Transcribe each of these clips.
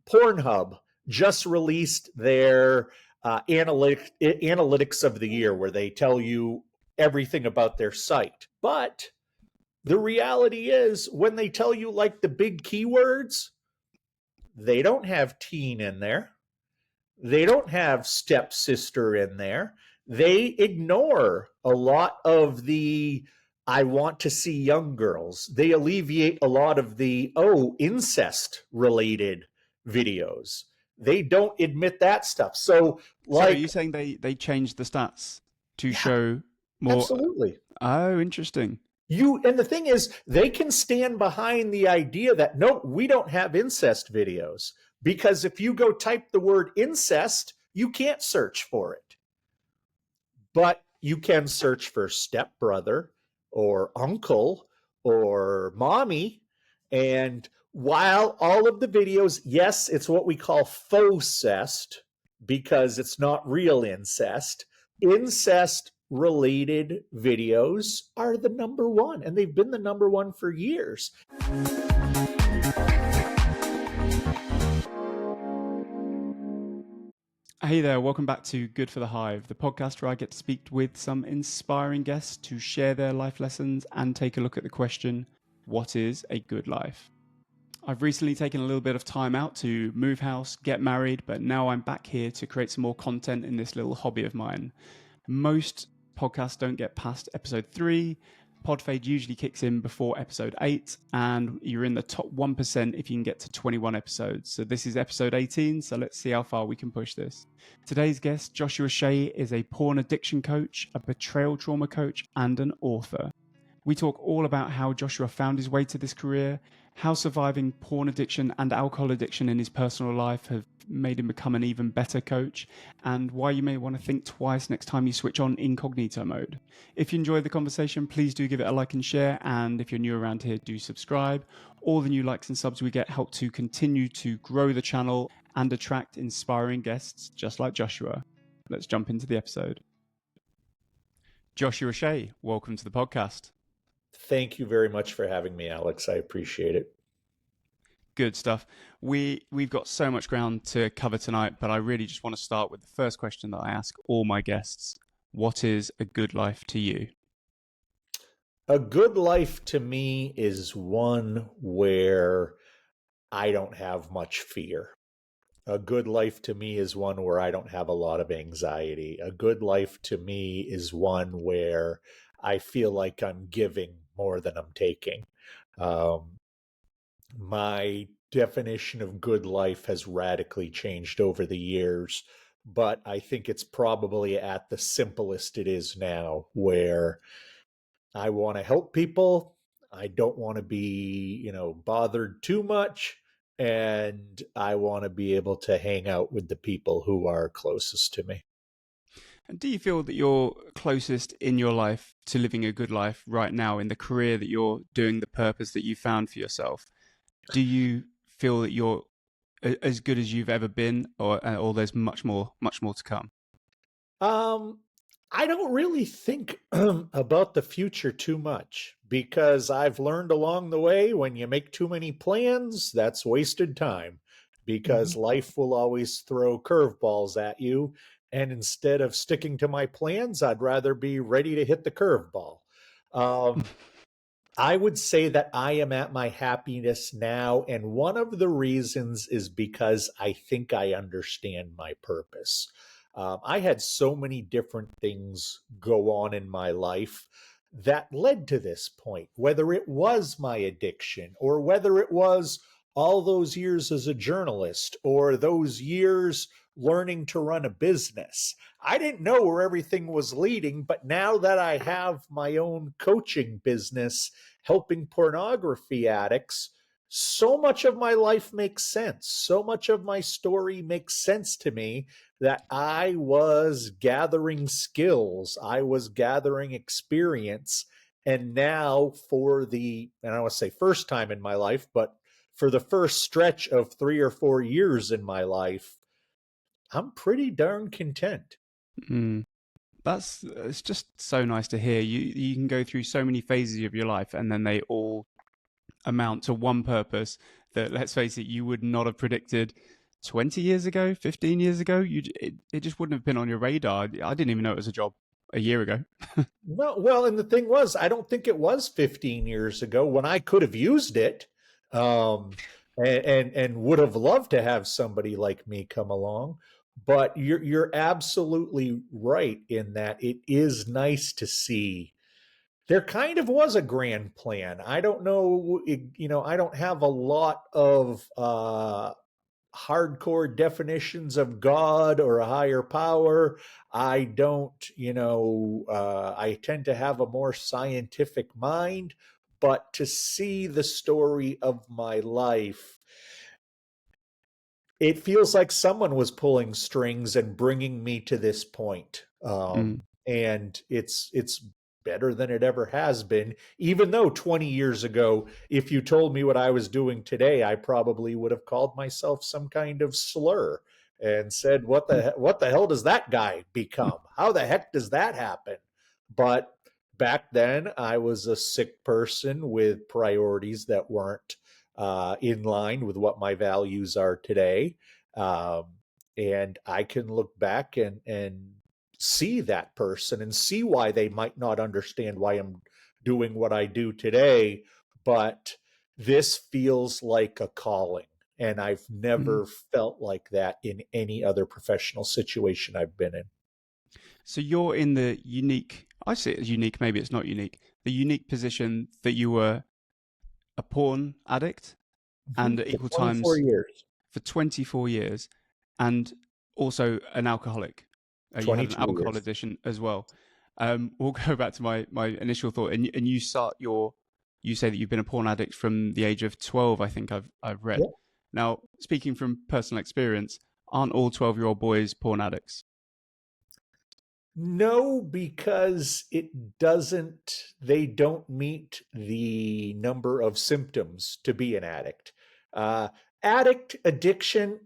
Pornhub just released their analytics of the year, where they tell you everything about their site. But the reality is, when they tell you like the big keywords, they don't have teen in there. They don't have stepsister in there. They ignore a lot of the I want to see young girls. They alleviate a lot of the incest related videos. They don't admit that stuff. So are you saying they changed the stats to show more? Absolutely. Oh, interesting. And the thing is, they can stand behind the idea that, no, we don't have incest videos. Because if you go type the word incest, you can't search for it. But you can search for stepbrother or uncle or mommy. And while all of the videos, yes, it's what we call faux-cest, because it's not real incest, incest-related videos are the number one, and they've been the number one for years. Hey there, welcome back to Good for the Hive, the podcast where I get to speak with some inspiring guests to share their life lessons and take a look at the question, what is a good life? I've recently taken a little bit of time out to move house, get married, but now I'm back here to create some more content in this little hobby of mine. Most podcasts don't get past episode 3. Podfade usually kicks in before episode 8, and you're in the top 1% if you can get to 21 episodes. So this is episode 18, so let's see how far we can push this. Today's guest, Joshua Shea, is a porn addiction coach, a betrayal trauma coach, and an author. We talk all about how Joshua found his way to this career, how surviving porn addiction and alcohol addiction in his personal life have made him become an even better coach, and why you may want to think twice next time you switch on incognito mode. If you enjoyed the conversation, please do give it a like and share, and if you're new around here, do subscribe. All the new likes and subs we get help to continue to grow the channel and attract inspiring guests just like Joshua. Let's jump into the episode. Joshua Shea, welcome to the podcast. Thank you very much for having me, Alex. I appreciate it. Good stuff. We've got so much ground to cover tonight, but I really just want to start with the first question that I ask all my guests. What is a good life to you? A good life to me is one where I don't have much fear. A good life to me is one where I don't have a lot of anxiety. A good life to me is one where I feel like I'm giving more than I'm taking. My definition of good life has radically changed over the years, but I think it's probably at the simplest it is now, where I want to help people. I don't want to be, bothered too much. And I want to be able to hang out with the people who are closest to me. And do you feel that you're closest in your life to living a good life right now in the career that you're doing, the purpose that you found for yourself? Do you feel that you're as good as you've ever been, or there's much more to come? I don't really think about the future too much, because I've learned along the way, when you make too many plans, that's wasted time, because life will always throw curveballs at you. And instead of sticking to my plans, I'd rather be ready to hit the curveball. I would say that I am at my happiness now. And one of the reasons is because I think I understand my purpose. I had so many different things go on in my life that led to this point, whether it was my addiction, or whether it was all those years as a journalist, or those years learning to run a business. I didn't know where everything was leading, but now that I have my own coaching business helping pornography addicts, so much of my life makes sense. So much of my story makes sense to me, that I was gathering skills, I was gathering experience, and now and I don't want to say first time in my life, but for the first stretch of 3 or 4 years in my life, I'm pretty darn content. It's just so nice to hear. You can go through so many phases of your life, and then they all amount to one purpose that, let's face it, you would not have predicted 20 years ago, 15 years ago. It just wouldn't have been on your radar. I didn't even know it was a job a year ago. Well, and the thing was, I don't think it was 15 years ago when I could have used it, um, and would have loved to have somebody like me come along. But you're absolutely right in that it is nice to see there kind of was a grand plan. I don't know, I don't have a lot of hardcore definitions of God or a higher power. I don't, I tend to have a more scientific mind, but to see the story of my life, it feels like someone was pulling strings and bringing me to this point. Mm. And it's better than it ever has been. Even though 20 years ago, if you told me what I was doing today, I probably would have called myself some kind of slur and said, what the hell does that guy become? How the heck does that happen? But back then, I was a sick person with priorities that weren't in line with what my values are today. Um, and I can look back and see that person and see why they might not understand why I'm doing what I do today. But this feels like a calling. And I've Mm. never felt like that in any other professional situation I've been in. So you're in the unique, I see it as unique, maybe it's not unique, the unique position that you were a porn addict and at For equal 24 times years. for 24 years and also an alcoholic. You had an 22 alcohol years. addiction as well. We'll go back to my initial thought, and you say that you've been a porn addict from the age of 12. I think I've read. Yeah. Now, speaking from personal experience, aren't all 12-year-old boys porn addicts? No, because they don't meet the number of symptoms to be an addict. Uh, Addict, addiction,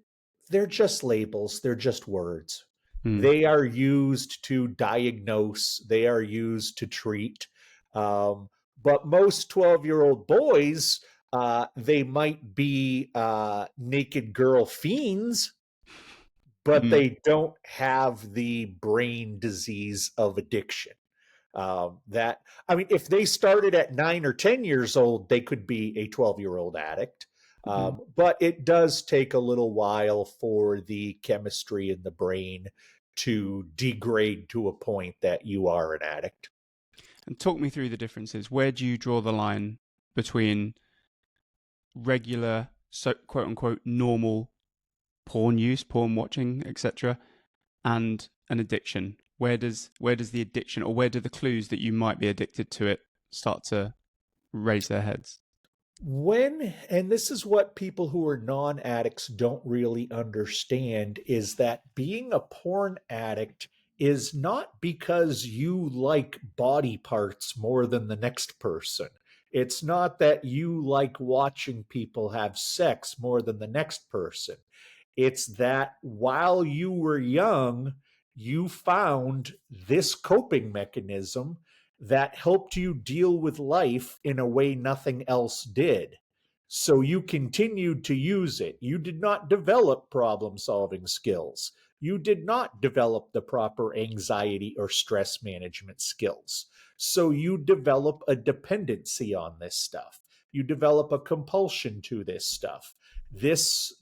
they're just labels, they're just words. Hmm. They are used to diagnose, they are used to treat. Um, but most 12-year-old boys, they might be naked girl fiends, but Hmm. they don't have the brain disease of addiction. That I mean, if they started at 9 or 10 years old, they could be a 12-year-old addict. Hmm. But it does take a little while for the chemistry in the brain to degrade to a point that you are an addict. And talk me through the differences. Where do you draw the line between regular, so quote unquote, normal porn use, porn watching, etc., and an addiction? Where does the addiction, or where do the clues that you might be addicted to it start to raise their heads? And this is what people who are non addicts don't really understand, is that being a porn addict is not because you like body parts more than the next person. It's not that you like watching people have sex more than the next person. It's that while you were young, you found this coping mechanism that helped you deal with life in a way nothing else did. So you continued to use it. You did not develop problem solving skills. You did not develop the proper anxiety or stress management skills. So you develop a dependency on this stuff. You develop a compulsion to this stuff. This,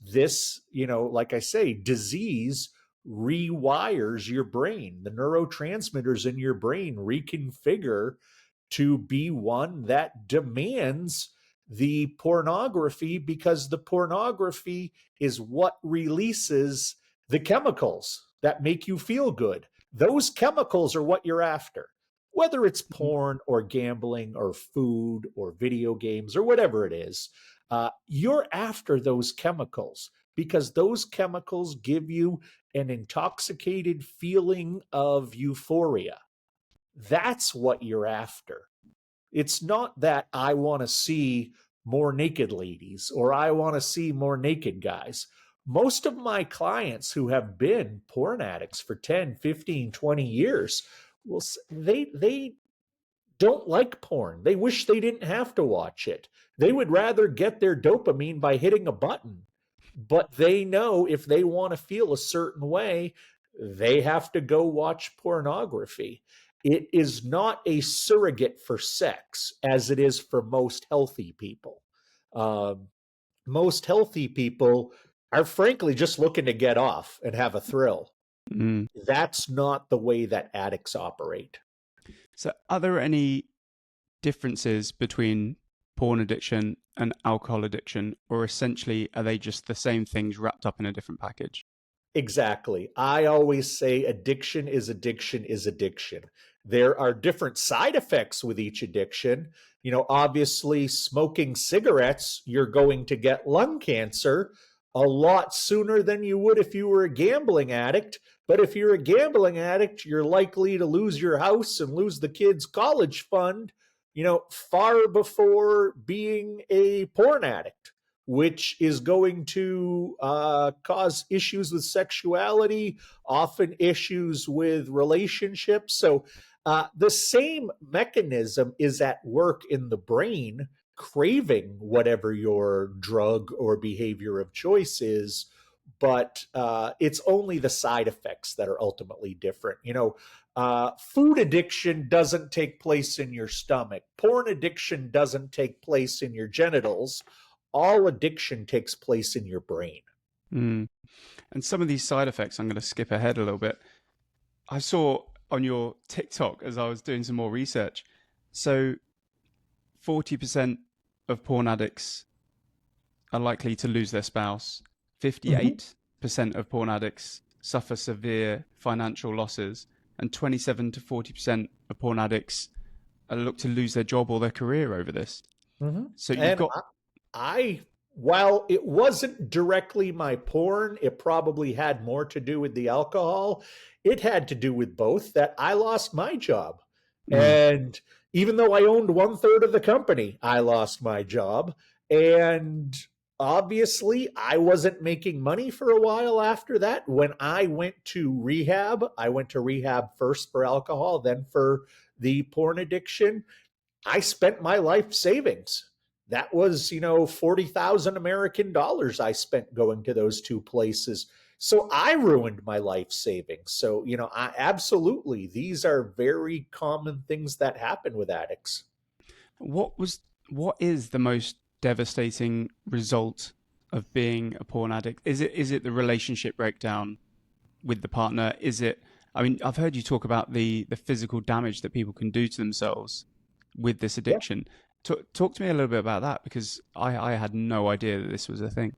like I say, disease rewires your brain. The neurotransmitters in your brain reconfigure to be one that demands the pornography, because the pornography is what releases the chemicals that make you feel good. Those chemicals are what you're after. Whether it's Mhm. porn or gambling or food or video games or whatever it is, you're after those chemicals because those chemicals give you an intoxicated feeling of euphoria. That's what you're after. It's not that I want to see more naked ladies or I want to see more naked guys. Most of my clients who have been porn addicts for 10, 15, 20 years, well, they don't like porn. They wish they didn't have to watch it. They would rather get their dopamine by hitting a button. But they know if they want to feel a certain way, they have to go watch pornography. It is not a surrogate for sex as it is for most healthy people. Um, Most healthy people are frankly just looking to get off and have a thrill. Mm. That's not the way that addicts operate. So, are there any differences between porn addiction and alcohol addiction, or essentially are they just the same things wrapped up in a different package? Exactly. I always say addiction is addiction is addiction. There are different side effects with each addiction. Obviously, smoking cigarettes, you're going to get lung cancer a lot sooner than you would if you were a gambling addict. But if you're a gambling addict, you're likely to lose your house and lose the kids' college fund, far before being a porn addict, which is going to cause issues with sexuality, often issues with relationships. So the same mechanism is at work in the brain, craving whatever your drug or behavior of choice is. But it's only the side effects that are ultimately different. Food addiction doesn't take place in your stomach. Porn addiction doesn't take place in your genitals. All addiction takes place in your brain. Mm. And some of these side effects, I'm going to skip ahead a little bit. I saw on your TikTok as I was doing some more research. So 40% of porn addicts are likely to lose their spouse. 58% of porn addicts suffer severe financial losses. And 27 to 40% of porn addicts look to lose their job or their career over this. Mm-hmm. So you've And got... while it wasn't directly my porn, it probably had more to do with the alcohol. It had to do with both, that I lost my job. And even though I owned 1/3 of the company, I lost my job. And obviously, I wasn't making money for a while after that. When I went to rehab, I went to rehab first for alcohol, then for the porn addiction. I spent my life savings. That was, 40,000 American dollars I spent going to those two places. So I ruined my life savings. So, absolutely, these are very common things that happen with addicts. What is the most devastating result of being a porn addict? Is it the relationship breakdown with the partner? Is it... I mean, I've heard you talk about the physical damage that people can do to themselves with this Yeah. addiction. Talk to me a little bit about that, because I had no idea that this was a thing.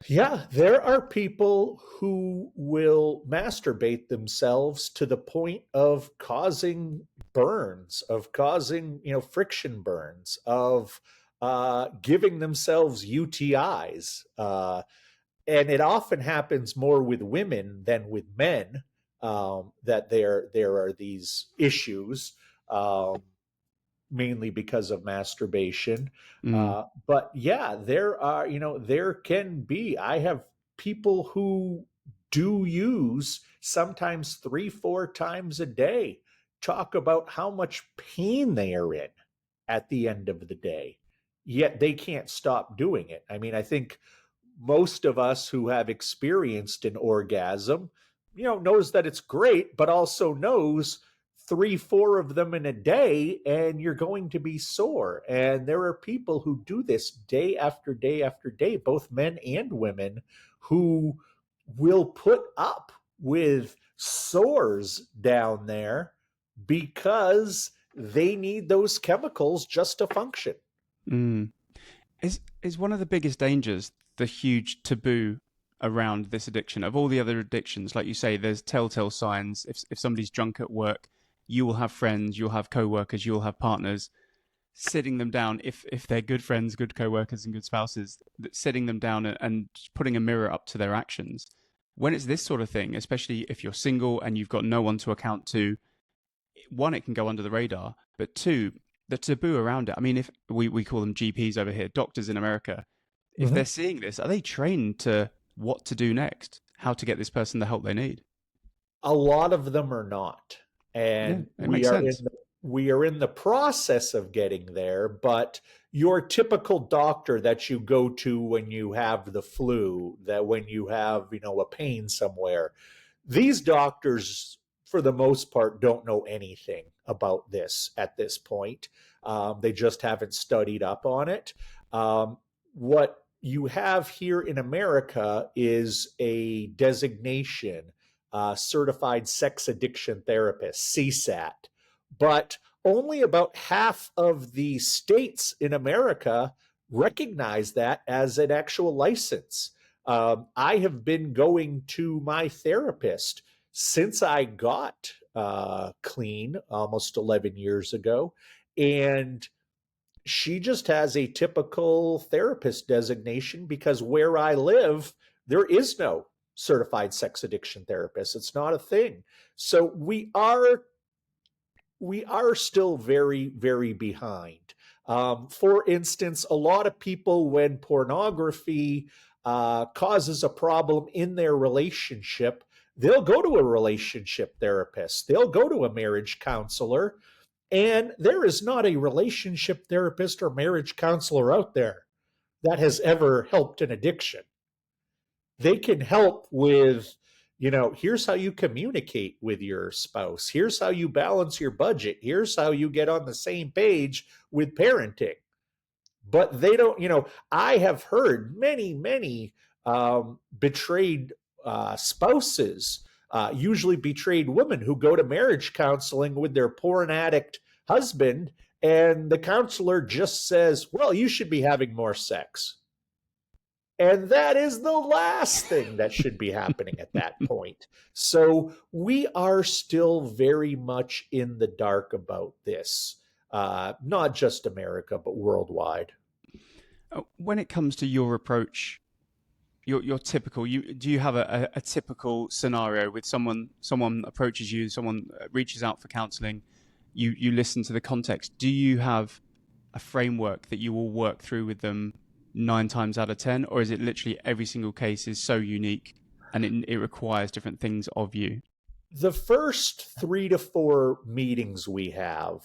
Yeah, there are people who will masturbate themselves to the point of causing burns, of causing, friction burns, of giving themselves UTIs. And it often happens more with women than with men, that there are these issues. Mainly because of masturbation. Mm, But yeah, there can be. I have people who do use sometimes 3, 4 times a day talk about how much pain they are in at the end of the day, yet they can't stop doing it. I mean, I think most of us who have experienced an orgasm, knows that it's great, but also knows 3, 4 of them in a day, and you're going to be sore. And there are people who do this day after day after day, both men and women, who will put up with sores down there because they need those chemicals just to function. mm. Is one of the biggest dangers the huge taboo around this addiction? Of all the other addictions, like you say, there's telltale signs. If somebody's drunk at work, you will have friends, you'll have co-workers, you'll have partners sitting them down, if they're good friends, good co-workers and good spouses, sitting them down and putting a mirror up to their actions. When it's this sort of thing, especially if you're single and you've got no one to account to, one, it can go under the radar, but two, the taboo around it. I mean, if we call them GPs over here, doctors in America, if they're seeing this, are they trained to what to do next, how to get this person the help they need? A lot of them are not. Yeah, And it makes sense. we are in the process of getting there, but your typical doctor that you go to when you have the flu, that when you have, a pain somewhere, these doctors, for the most part, don't know anything about this at this point. They just haven't studied up on it. What you have here in America is a designation, certified sex addiction therapist, CSAT, but only about half of the states in America recognize that as an actual license. I have been going to my therapist since I got clean almost 11 years ago. And she just has a typical therapist designation because where I live, there is no certified sex addiction therapist. It's not a thing. So we are still very, very behind. For instance, a lot of people, when pornography causes a problem in their relationship, they'll go to a relationship therapist, they'll go to a marriage counselor, and there is not a relationship therapist or marriage counselor out there that has ever helped an addiction. They can help with, here's how you communicate with your spouse, here's how you balance your budget, here's how you get on the same page with parenting. But they don't, I have heard many, many betrayed spouses, usually betrayed women, who go to marriage counseling with their porn addict husband, and the counselor just says, well, you should be having more sex. And that is the last thing that should be happening at that point. So we are still very much in the dark about this, not just America, but worldwide. When it comes to your approach, your typical, do you have a typical scenario with someone approaches you, someone reaches out for counseling, you listen to the context. Do you have a framework that you will work through with them 9 times out of 10, or is it literally every single case is so unique and it requires different things of you? The first 3 to 4 meetings we have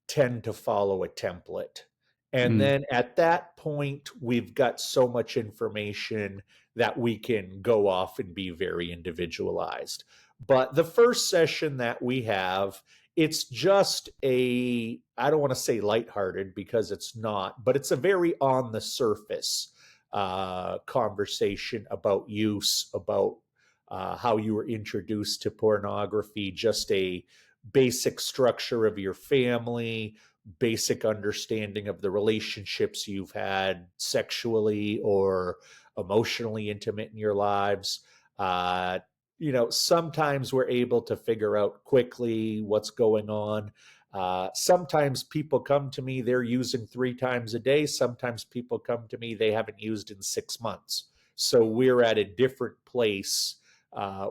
tend to follow a template. And Mm, then at that point, we've got so much information that we can go off and be very individualized. But the first session that we have, it's just I don't want to say lighthearted because it's not, but it's a very on the surface conversation about use, about how you were introduced to pornography, just a basic structure of your family, basic understanding of the relationships you've had sexually or emotionally intimate in your lives. Sometimes we're able to figure out quickly what's going on. Sometimes people come to me, they're using 3 times a day. Sometimes people come to me, they haven't used in 6 months. So we're at a different place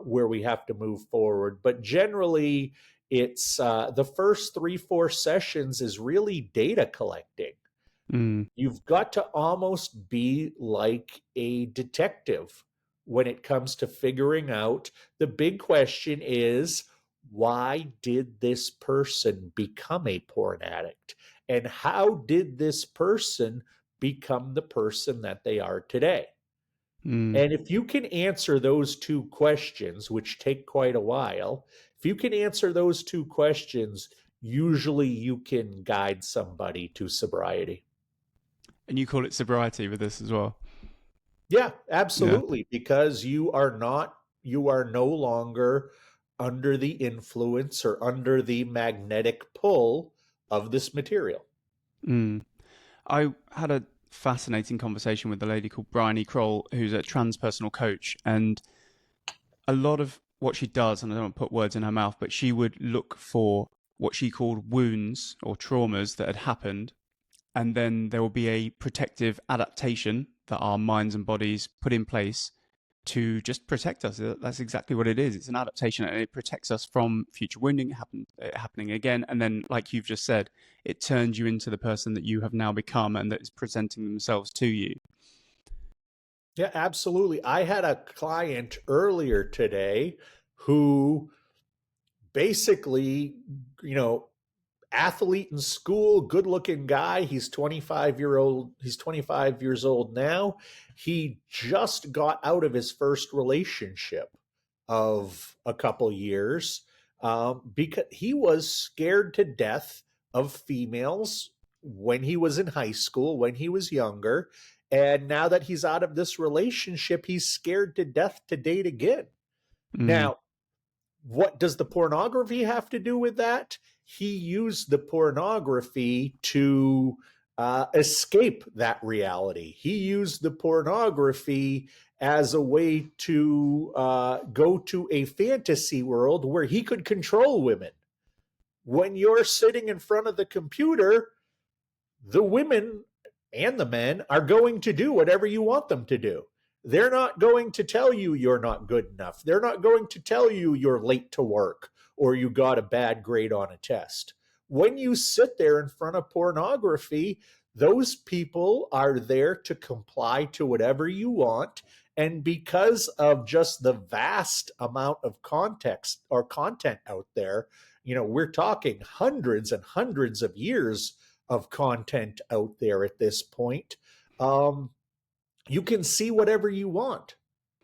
where we have to move forward. But generally, it's the first 3, 4 sessions is really data collecting. mm, You've got to almost be like a detective when it comes to figuring out. The big question is, why did this person become a porn addict? And how did this person become the person that they are today? mm. And if you can answer those 2 questions, which take quite a while, if you can answer those 2 questions, usually you can guide somebody to sobriety. And you call it sobriety with this as well. Yeah, Yeah. absolutely. Because you are no longer under the influence or under the magnetic pull of this material. Mm. I had a fascinating conversation with a lady called Bryony Kroll, who's a transpersonal coach, and a lot of what she does, and I don't want to put words in her mouth, but she would look for what she called wounds or traumas that had happened, and then there will be a protective adaptation that our minds and bodies put in place to just protect us. That's exactly what it is. It's an adaptation, and it protects us from future wounding happening again. And then, like you've just said, it turns you into the person that you have now become and that is presenting themselves to you. Yeah, absolutely. I had a client earlier today who basically, you know, athlete in school, good looking guy. He's 25 years old now. He just got out of his first relationship of a couple years because he was scared to death of females when he was in high school, when he was younger. And now that he's out of this relationship, he's scared to death to date again. Mm. Now, what does the pornography have to do with that? He used the pornography to escape that reality. He used the pornography as a way to go to a fantasy world where he could control women. When you're sitting in front of the computer, the women and the men are going to do whatever you want them to do. They're not going to tell you you're not good enough. They're not going to tell you you're late to work or you got a bad grade on a test. When you sit there in front of pornography, those people are there to comply to whatever you want. And because of just the vast amount of context or content out there, we're talking hundreds and hundreds of years of content out there at this point. You can see whatever you want.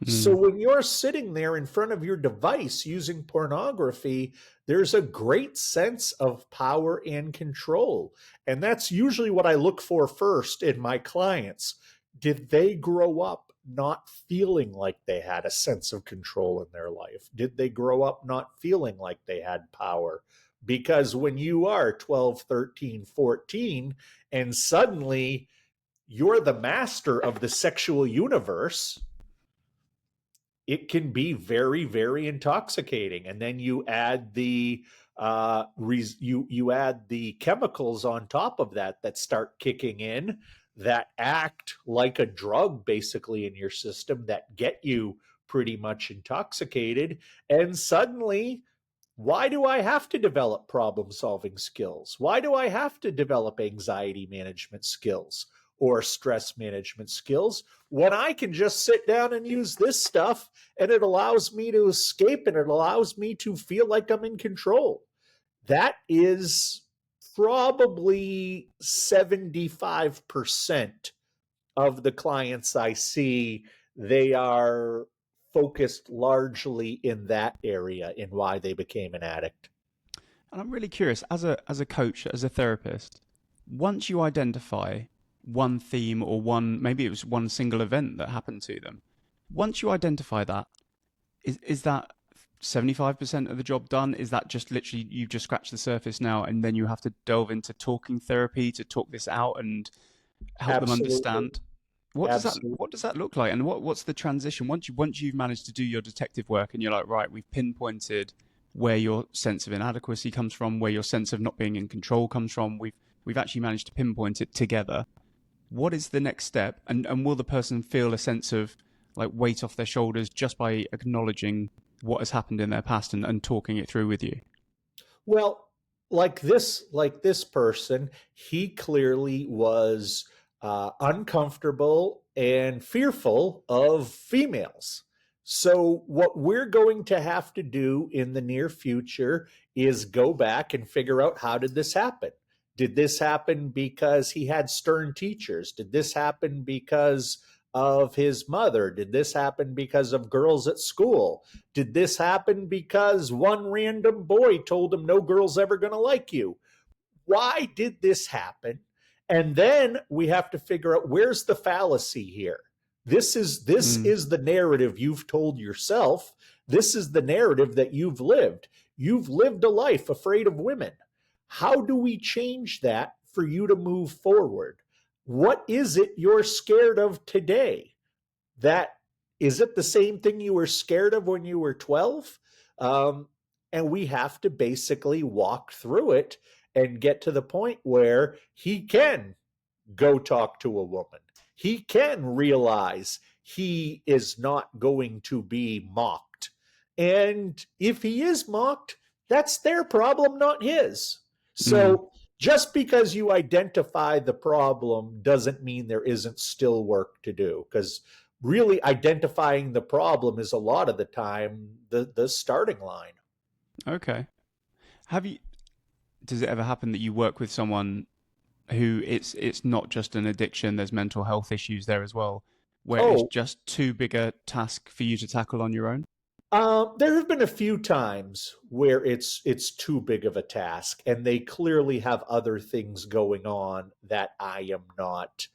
So Mm. when you're sitting there in front of your device using pornography, there's a great sense of power and control. And that's usually what I look for first in my clients. Did they grow up not feeling like they had a sense of control in their life? Did they grow up not feeling like they had power? Because when you are 12, 13, 14, and suddenly you're the master of the sexual universe, it can be very, very intoxicating. And then you add the you add the chemicals on top of that start kicking in, that act like a drug basically in your system, that get you pretty much intoxicated. And suddenly, why do I have to develop problem solving skills? Why do I have to develop anxiety management skills or stress management skills when I can just sit down and use this stuff and it allows me to escape and it allows me to feel like I'm in control? That is probably 75% of the clients I see. They are focused largely in that area in why they became an addict. And I'm really curious, as a coach, as a therapist, once you identify one theme or maybe it was one single event that happened to them, once you identify that, is that 75% of the job done? Is that just literally you've just scratched the surface now, and then you have to delve into talking therapy to talk this out and help them Absolutely. understand? What does that Absolutely. what does that look like, and what's the transition once you've managed to do your detective work and you're like, right, we've pinpointed where your sense of inadequacy comes from, where your sense of not being in control comes from. We've actually managed to pinpoint it together. What is the next step, and will the person feel a sense of like weight off their shoulders just by acknowledging what has happened in their past and talking it through with you? Well, like this person, he clearly was uncomfortable and fearful of females. So what we're going to have to do in the near future is go back and figure out, how did this happen? Did this happen because he had stern teachers? Did this happen because of his mother? Did this happen because of girls at school? Did this happen because one random boy told him no girl's ever going to like you? Why did this happen? And then we have to figure out, where's the fallacy here? This is Mm. the narrative you've told yourself. This is the narrative that you've lived. You've lived a life afraid of women. How do we change that for you to move forward? What is it you're scared of today? That is it the same thing you were scared of when you were 12? And we have to basically walk through it and get to the point where he can go talk to a woman. He can realize he is not going to be mocked. And if he is mocked, that's their problem, not his. Mm. So just because you identify the problem doesn't mean there isn't still work to do, because really identifying the problem is a lot of the time the starting line. Okay. Have you does it ever happen that you work with someone who it's not just an addiction, there's mental health issues there as well, where it's Oh, just too big a task for you to tackle on your own? there have been a few times where it's too big of a task, and they clearly have other things going on that I am not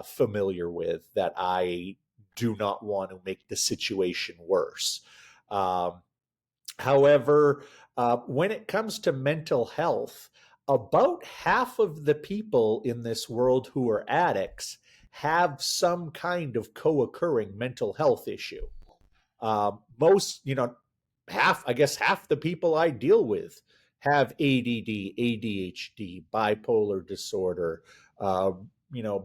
familiar with, that I do not want to make the situation worse. Um, However, when it comes to mental health, about half of the people in this world who are addicts have some kind of co-occurring mental health issue. Most, I guess half the people I deal with have ADD, ADHD, bipolar disorder, uh,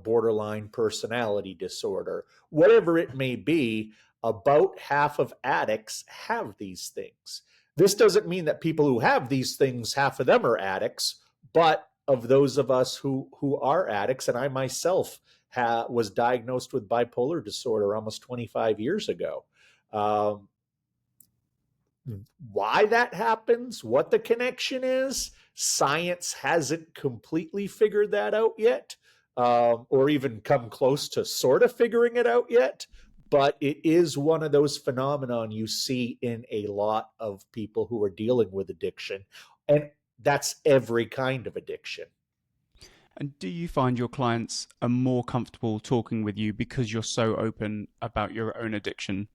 borderline personality disorder, whatever it may be. About half of addicts have these things. This doesn't mean that people who have these things, half of them are addicts, but of those of us who are addicts, and I myself was diagnosed with bipolar disorder almost 25 years ago. Um, why that happens, what the connection is, science hasn't completely figured that out yet, or even come close to sort of figuring it out yet. But it is one of those phenomenon you see in a lot of people who are dealing with addiction, and that's every kind of addiction. And do you find your clients are more comfortable talking with you because you're so open about your own addiction?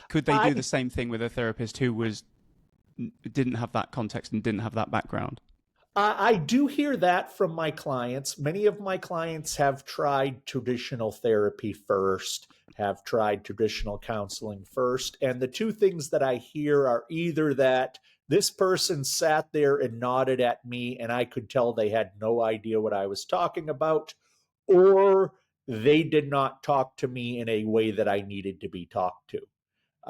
Could they I do the same thing with a therapist who was didn't have that context and didn't have that background? I do hear that from my clients. Many of my clients have tried traditional therapy first, have tried traditional counseling first. And the two things that I hear are either that this person sat there and nodded at me and I could tell they had no idea what I was talking about, or they did not talk to me in a way that I needed to be talked to.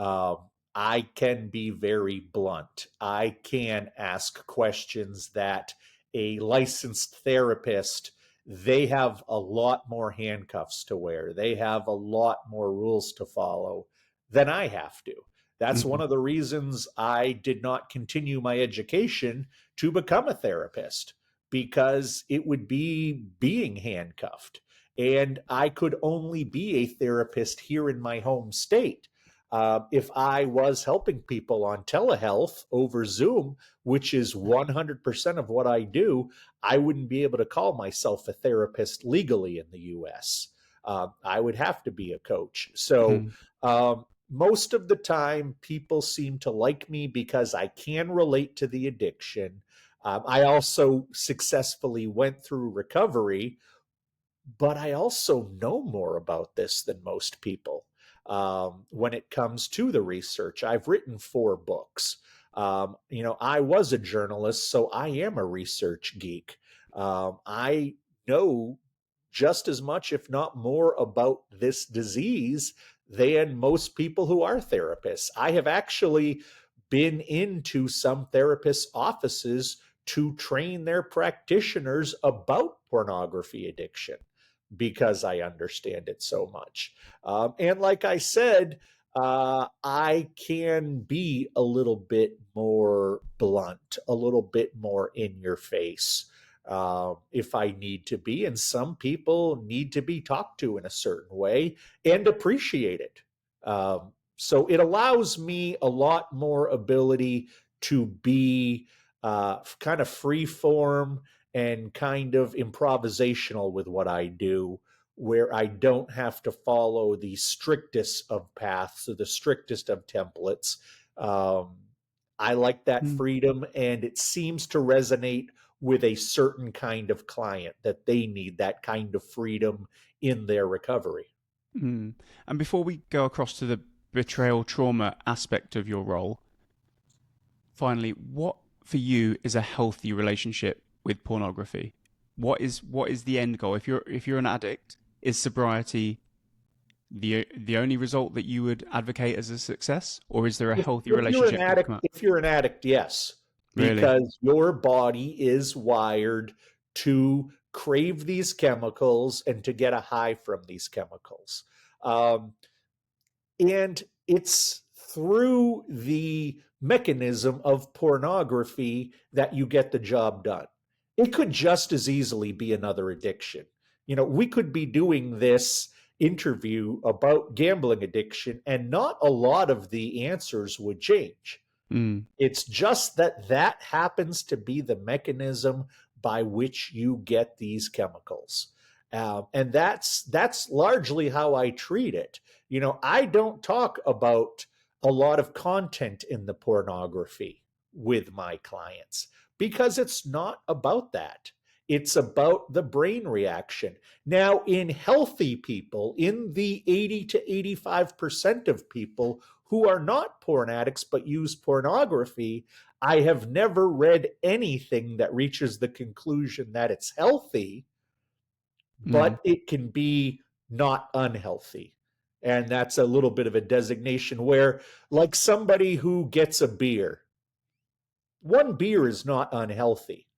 Um, I can be very blunt. I can ask questions that a licensed therapist, they have a lot more handcuffs to wear. They have a lot more rules to follow than I have to. That's one Mhm. of the reasons I did not continue my education to become a therapist, because it would be being handcuffed. And I could only be a therapist here in my home state. If I was helping people on telehealth over Zoom, which is 100% of what I do, I wouldn't be able to call myself a therapist legally in the US. I would have to be a coach. So, Mhm. most of the time, people seem to like me because I can relate to the addiction. I also successfully went through recovery, but I also know more about this than most people. When it comes to the research, I've written 4 books. I was a journalist, so I am a research geek. I know just as much, if not more, about this disease than most people who are therapists. I have actually been into some therapists' offices to train their practitioners about pornography addiction because I understand it so much. And like I said, I can be a little bit more blunt, a little bit more in your face if I need to be. And some people need to be talked to in a certain way and appreciate it. So it allows me a lot more ability to be kind of free form and kind of improvisational with what I do, where I don't have to follow the strictest of paths or the strictest of templates. Um, I like that Mm. freedom, and it seems to resonate with a certain kind of client that they need that kind of freedom in their recovery. Mm. And before we go across to the betrayal trauma aspect of your role, finally, what for you is a healthy relationship with pornography? What is the end goal? If you're an addict, is sobriety the only result that you would advocate as a success, or is there a If, healthy if you're an relationship that could addict, come out? if you're an addict, yes, Really? because your body is wired to crave these chemicals and to get a high from these chemicals. Um, and it's through the mechanism of pornography that you get the job done. It could just as easily be another addiction. We could be doing this interview about gambling addiction, and not a lot of the answers would change. Mm. It's just that happens to be the mechanism by which you get these chemicals. And that's largely how I treat it. I don't talk about a lot of content in the pornography with my clients because it's not about that. It's about the brain reaction. Now, in healthy people, in the 80 to 85% of people who are not porn addicts but use pornography, I have never read anything that reaches the conclusion that it's healthy, Mm. but it can be not unhealthy. And that's a little bit of a designation where, like somebody who gets a beer, one beer is not unhealthy.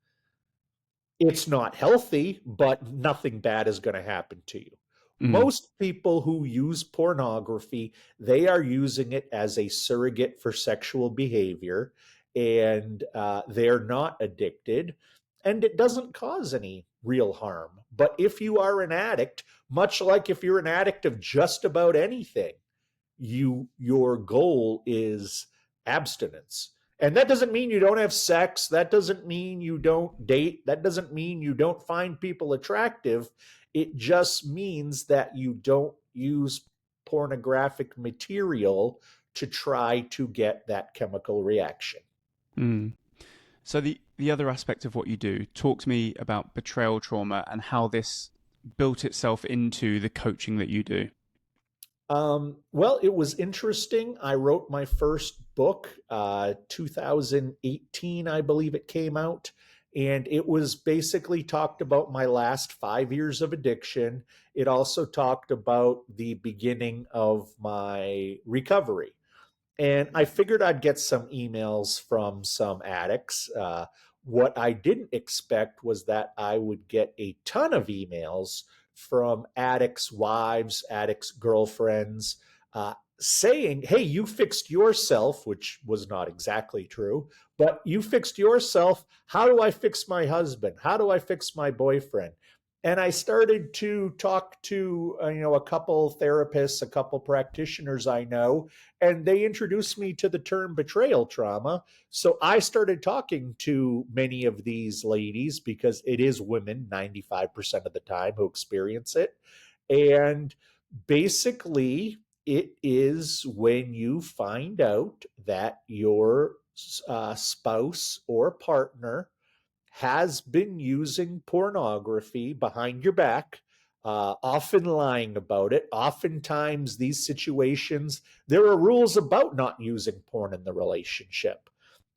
It's not healthy, but nothing bad is going to happen to you. Mm. Most people who use pornography, they are using it as a surrogate for sexual behavior, and they're not addicted, and it doesn't cause any real harm. But if you are an addict, much like if you're an addict of just about anything, your goal is abstinence. And that doesn't mean you don't have sex. That doesn't mean you don't date. That doesn't mean you don't find people attractive. It just means that you don't use pornographic material to try to get that chemical reaction. Mm. So the other aspect of what you do, talk to me about betrayal trauma and how this built itself into the coaching that you do. Well, it was interesting. I wrote my first book, 2018, I believe it came out. And it was basically talked about my last 5 years of addiction. It also talked about the beginning of my recovery. And I figured I'd get some emails from some addicts. What I didn't expect was that I would get a ton of emails from addicts' wives, addicts' girlfriends, saying, "Hey, you fixed yourself," which was not exactly true, but "you fixed yourself. How do I fix my husband? How do I fix my boyfriend?" And I started to talk to a couple therapists, a couple practitioners I know, and they introduced me to the term betrayal trauma. So I started talking to many of these ladies because it is women 95% of the time who experience it. And basically, it is when you find out that your spouse or partner has been using pornography behind your back, often lying about it. Oftentimes, these situations, there are rules about not using porn in the relationship.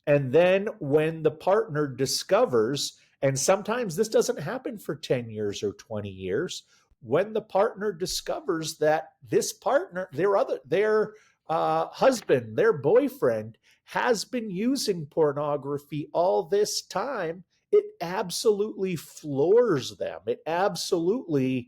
And then when the partner discovers, and sometimes this doesn't happen for 10 years or 20 years, when the partner discovers that this partner, their husband, their boyfriend, has been using pornography all this time, it absolutely floors them. It absolutely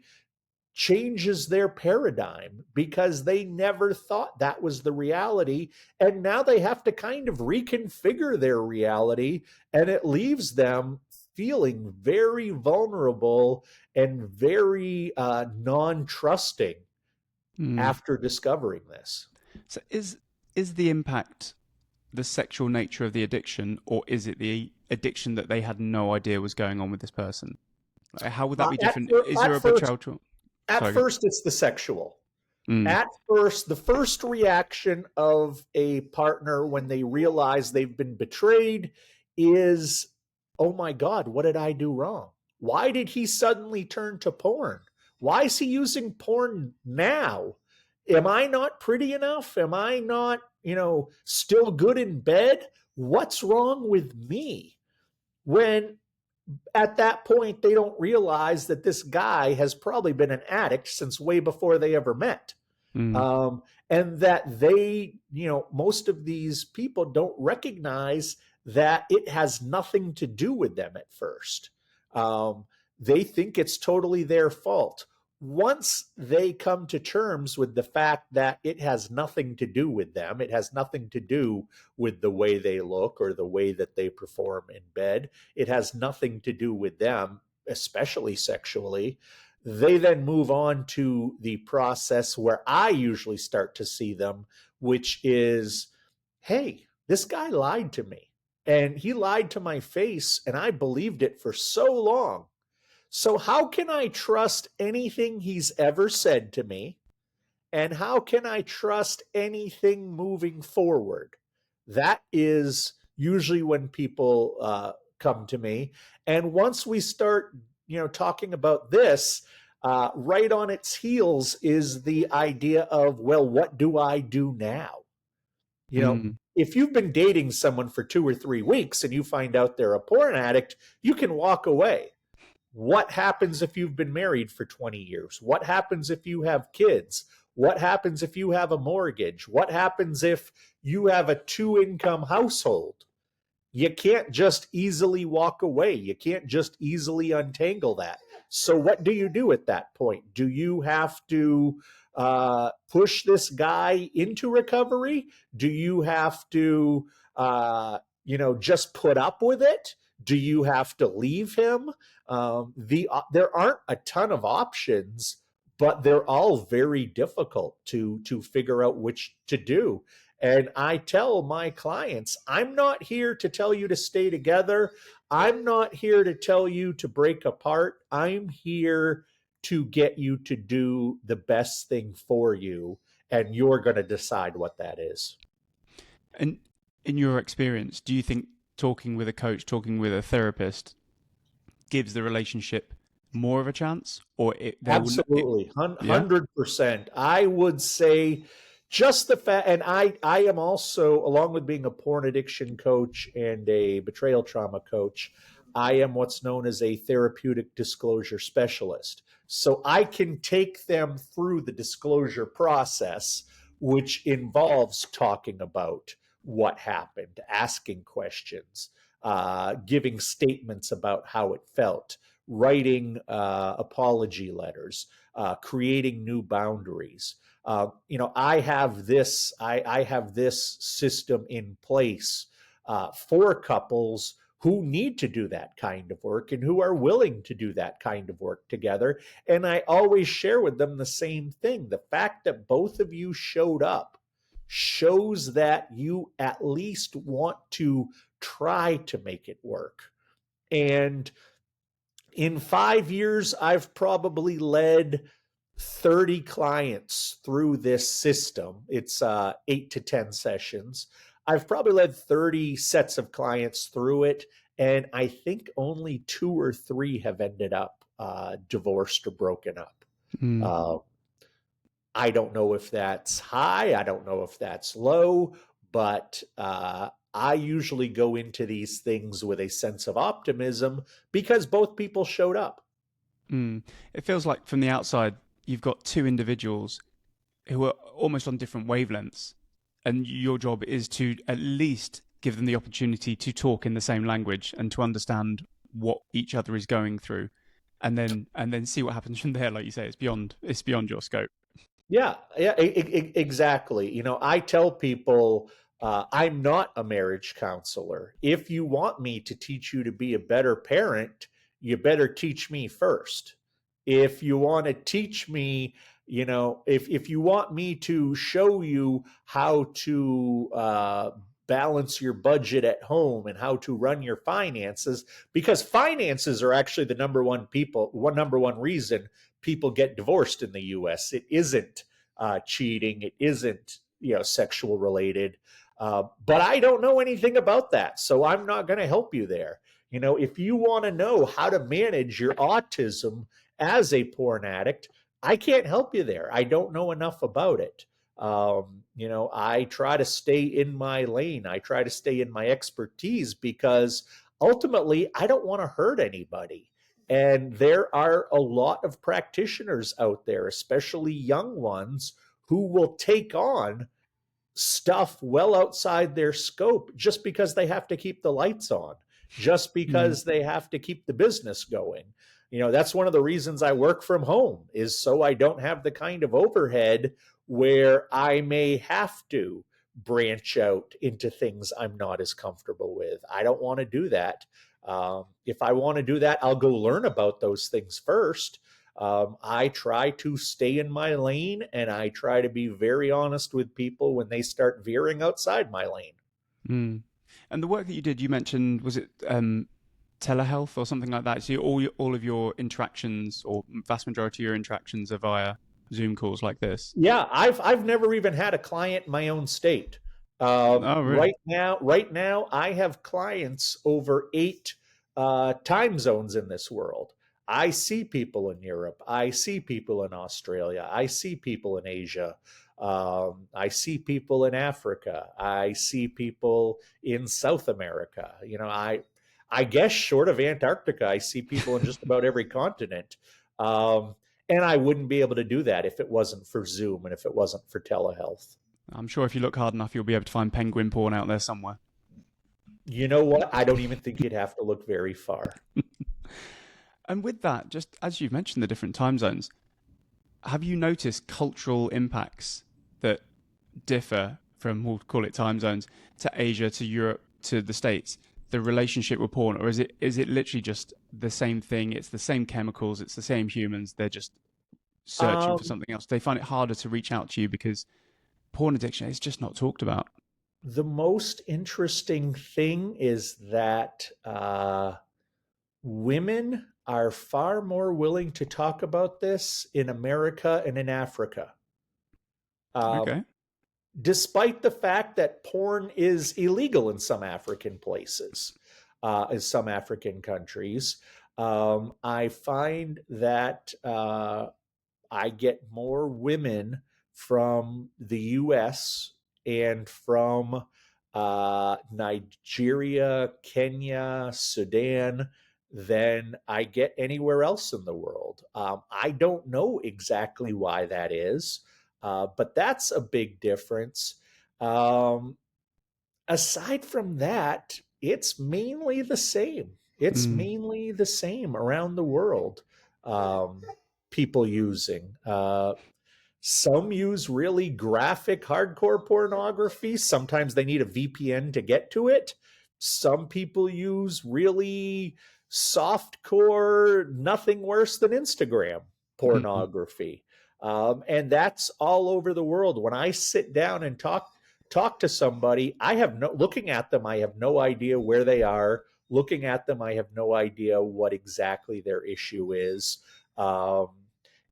changes their paradigm because they never thought that was the reality. And now they have to kind of reconfigure their reality, and it leaves them feeling very vulnerable and very non-trusting Mm. after discovering this. So is the impact the sexual nature of the addiction, or is it the addiction that they had no idea was going on with this person? Like, how would that Uh, be at, different? fir- Is there at a first, betrayal trauma? at Sorry. first, it's the sexual. Mm. At first, the first reaction of a partner when they realize they've been betrayed is, "Oh my God, what did I do wrong? Why did he suddenly turn to porn? Why is he using porn now? Am I not pretty enough? Am I not, still good in bed? What's wrong with me?" When at that point, they don't realize that this guy has probably been an addict since way before they ever met. Mm. And that most of these people don't recognize that it has nothing to do with them at first. They think it's totally their fault. once they come to terms with the fact that it has nothing to do with them, it has nothing to do with the way they look or the way that they perform in bed, it has nothing to do with them, especially sexually, they then move on to the process where I usually start to see them, which is, hey, this guy lied to me. And he lied to my face, and I believed it for so long. So, how can I trust anything he's ever said to me? And how can I trust anything moving forward? That is usually when people come to me. And once we start, talking about this, right on its heels is the idea of, well, what do I do now? You know, Mm. if you've been dating someone for 2 or 3 weeks and you find out they're a porn addict, you can walk away. What happens if you've been married for 20 years? What happens if you have kids? What happens if you have a mortgage? What happens if you have a 2 income household? You can't just easily walk away. You can't just easily untangle that. So, what do you do at that point? Do you have to push this guy into recovery? Do you have to, just put up with it? Do you have to leave him? There aren't a ton of options, but they're all very difficult to figure out which to do. And I tell my clients, I'm not here to tell you to stay together. I'm not here to tell you to break apart. I'm here to get you to do the best thing for you. And you're going to decide what that is. And in your experience, do you think talking with a coach, talking with a therapist, gives the relationship more of a chance, or there will? Absolutely, Yeah. 100%. I would say just the fact, and I am also, along with being a porn addiction coach and a betrayal trauma coach, I am what's known as a therapeutic disclosure specialist. So I can take them through the disclosure process, which involves talking about what happened, asking questions, giving statements about how it felt, writing apology letters, creating new boundaries. I have this system in place for couples who need to do that kind of work and who are willing to do that kind of work together. And I always share with them the same thing. The fact that both of you showed up shows that you at least want to try to make it work. And in 5 years, I've probably led 30 clients through this system. It's 8 to 10 sessions. I've probably led 30 sets of clients through it. And I think only 2 or 3 have ended up divorced or broken up. Mm. Uh, I don't know if that's high. I don't know if that's low, but I usually go into these things with a sense of optimism because both people showed up. Mm. It feels like from the outside, you've got two individuals who are almost on different wavelengths, and your job is to at least give them the opportunity to talk in the same language and to understand what each other is going through, and then see what happens from there. Like you say, it's beyond your scope. Yeah, yeah, exactly. I tell people I'm not a marriage counselor. If you want me to teach you to be a better parent, you better teach me first. If you want to teach me, if you want me to show you how to balance your budget at home and how to run your finances, because finances are actually the number one reason people get divorced in the US. It isn't cheating. It isn't, sexual related. But I don't know anything about that. So I'm not going to help you there. If you want to know how to manage your autism as a porn addict, I can't help you there. I don't know enough about it. I try to stay in my lane. I try to stay in my expertise because ultimately I don't want to hurt anybody. And there are a lot of practitioners out there, especially young ones, who will take on stuff well outside their scope just because they have to keep the lights on, just Mm. because they have to keep the business going. That's one of the reasons I work from home, is so I don't have the kind of overhead where I may have to branch out into things I'm not as comfortable with. I don't want to do that. If I want to do that, I'll go learn about those things first. I try to stay in my lane, and I try to be very honest with people when they start veering outside my lane. Mm. And the work that you did, you mentioned, was it telehealth or something like that? So all of your interactions, or vast majority of your interactions, are via Zoom calls like this. Yeah, I've never even had a client in my own state. Oh, really? Right now, I have clients over 8 time zones in this world. I see people in Europe. I see people in Australia. I see people in Asia. I see people in Africa. I see people in South America. I guess short of Antarctica, I see people in just about every continent. Um, and I wouldn't be able to do that if it wasn't for Zoom and if it wasn't for telehealth. I'm sure if you look hard enough, you'll be able to find penguin porn out there somewhere. You know what? I don't even think you'd have to look very far. And with that, just as you've mentioned the different time zones, have you noticed cultural impacts that differ from, we'll call it time zones, to Asia, to Europe, to the States? The relationship with porn, or is it literally just the same thing? It's the same chemicals, it's the same humans. They're just searching for Um, something else. They find it harder to reach out to you because porn addiction is just not talked about. the most interesting thing is that women are far more willing to talk about this in America and in Africa. Um, Okay. Despite the fact that porn is illegal in some African places, in some African countries. I find that I get more women from the US and from Nigeria, Kenya, Sudan than I get anywhere else in the world. I don't know exactly why that is, but that's a big difference. Um, Aside from that, it's mainly the same. It's Mm, mainly the same around the world. Um, People using. Some use really graphic, hardcore pornography. Sometimes they need a VPN to get to it. Some people use really soft core, nothing worse than Instagram pornography. And that's all over the world. When I sit down and talk to somebody, looking at them, I have no idea where they are. Looking at them, I have no idea what exactly their issue is. Um,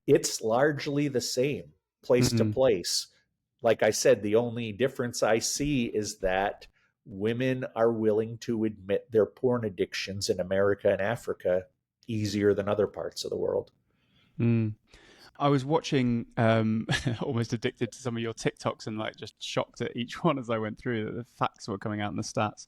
it's largely the same place to mm, place. Like I said, the only difference I see is that women are willing to admit their porn addictions in America and Africa easier than other parts of the world. mm. I was watching, almost addicted to some of your TikToks, and like just shocked at each one as I went through that the facts were coming out in the stats.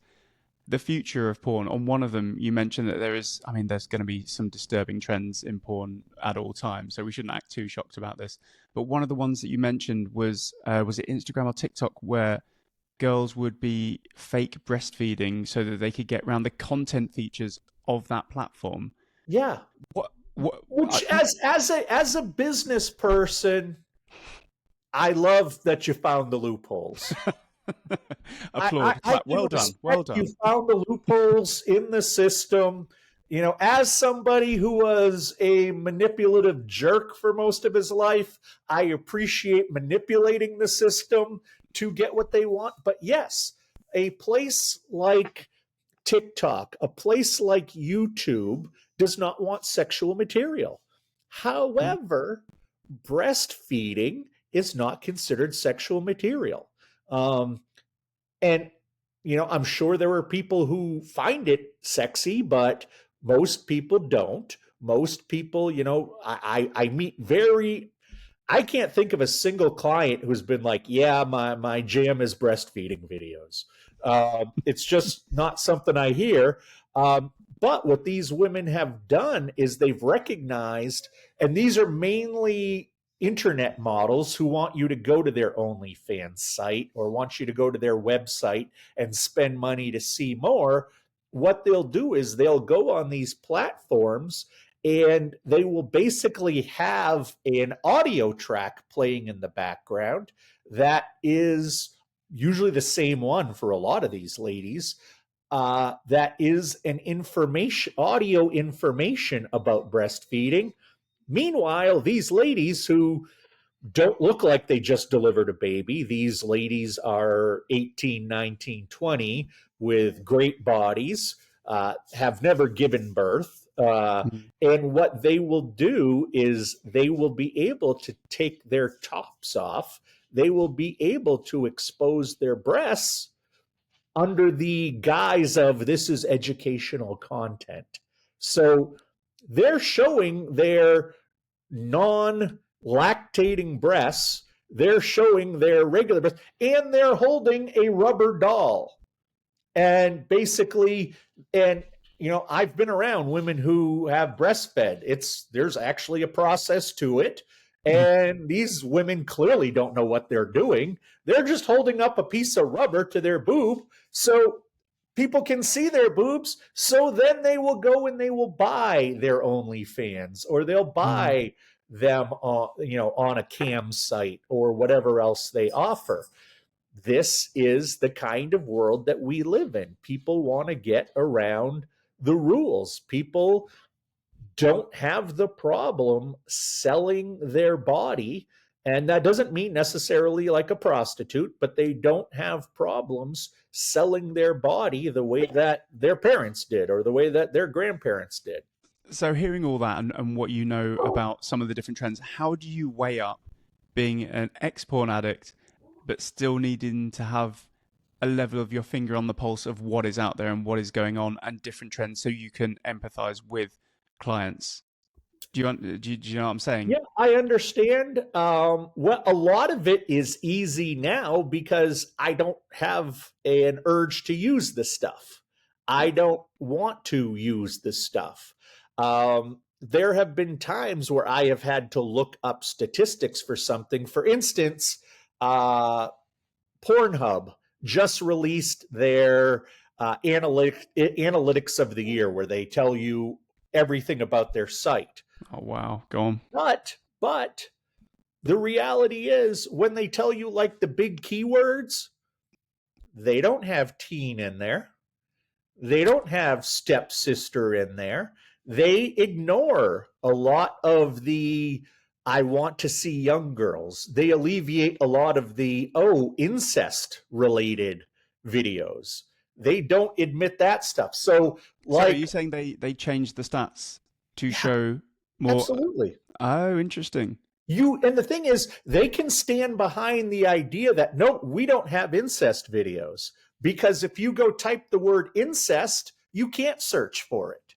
The future of porn. On one of them, you mentioned that there's going to be some disturbing trends in porn at all times, so we shouldn't act too shocked about this. But one of the ones that you mentioned was it Instagram or TikTok, where girls would be fake breastfeeding so that they could get around the content features of that platform. Yeah. What? What? Which as a business person, I love that you found the loopholes. Applaud, I clap. do Well done, well respect you done. found the loopholes in the system. As somebody who was a manipulative jerk for most of his life, I appreciate manipulating the system to get what they want. But yes, a place like TikTok, a place like YouTube does not want sexual material. Mm, However, breastfeeding is not considered sexual material. Um, and I'm sure there are people who find it sexy, but most people don't. Most people, I meet very I can't think of a single client who's been like, yeah, my jam is breastfeeding videos. It's just not something I hear. But what these women have done is they've recognized, and these are mainly internet models who want you to go to their OnlyFans site or want you to go to their website and spend money to see more. What they'll do is they'll go on these platforms and they will basically have an audio track playing in the background that is usually the same one for a lot of these ladies. That is an audio information about breastfeeding. Meanwhile, these ladies who don't look like they just delivered a baby. These ladies are 18, 19, 20 with great bodies, have never given birth. Mm. And what they will do is they will be able to take their tops off. They will be able to expose their breasts under the guise of this is educational content. So they're showing their non lactating breasts, they're showing their regular breasts, and they're holding a rubber doll. And basically, and I've been around women who have breastfed. There's actually a process to it. And these women clearly don't know what they're doing. They're just holding up a piece of rubber to their boob so people can see their boobs. So then they will go and they will buy their OnlyFans, or they'll buy them on a cam site or whatever else they offer. This is the kind of world that we live in. People want to get around the rules. People don't have the problem selling their body. And that doesn't mean necessarily like a prostitute, but they don't have problems selling their body the way that their parents did or the way that their grandparents did. So, hearing all that and what you know about some of the different trends, how do you weigh up being an ex-porn addict, but still needing to have a level of your finger on the pulse of what is out there and what is going on and different trends so you can empathize with clients? Do you know what I'm saying? Yeah, I understand. Well, a lot of it is easy now because I don't have an urge to use the stuff. I don't want to use the stuff. There have been times where I have had to look up statistics for something. For instance, Pornhub just released their analytics of the year, where they tell you everything about their site. Oh, wow. Go on. But the reality is, when they tell you like the big keywords, they don't have teen in there. They don't have stepsister in there. They ignore a lot of the I want to see young girls. They alleviate a lot of the incest related videos. They don't admit that stuff. So are you saying they changed the stats to show more? Absolutely. Oh, interesting. And the thing is, they can stand behind the idea that no, we don't have incest videos, because if you go type the word incest, you can't search for it.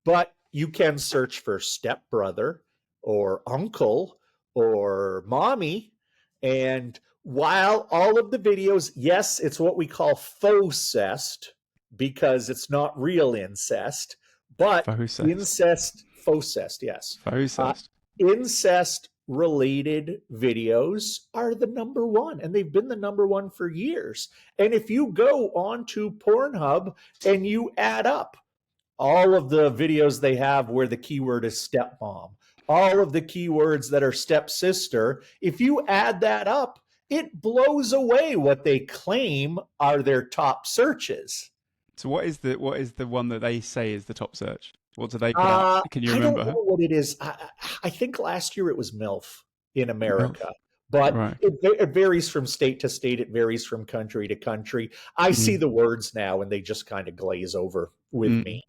But you can search for stepbrother or uncle or mommy. And while all of the videos, yes, it's what we call faux-cest, because it's not real incest, but faux-cest, yes. Faux-cest. Incest related videos are the number one, and they've been the number one for years. And if you go onto Pornhub and you add up all of the videos they have where the keyword is stepmom, all of the keywords that are stepsister, if you add that up, it blows away what they claim are their top searches. So what is the one that they say is the top search? What do they put out? Can you remember? I don't know what it is. I think last year it was MILF in America. MILF. But right. it varies from state to state. It varies from country to country. I see the words now and they just kind of glaze over with me.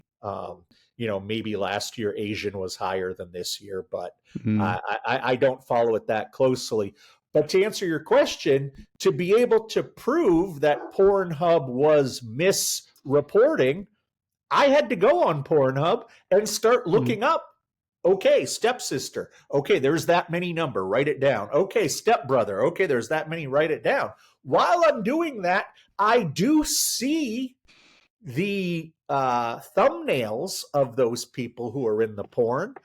Maybe last year Asian was higher than this year, but I don't follow it that closely. But to answer your question, to be able to prove that Pornhub was misreporting, I had to go on Pornhub and start looking up, okay, stepsister. Okay, there's that many number, write it down. Okay, stepbrother. Okay, there's that many, write it down. While I'm doing that, I do see the thumbnails of those people who are in the porn.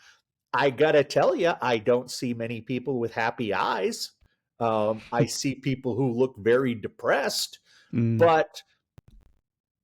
I gotta tell you, I don't see many people with happy eyes. I see people who look very depressed, and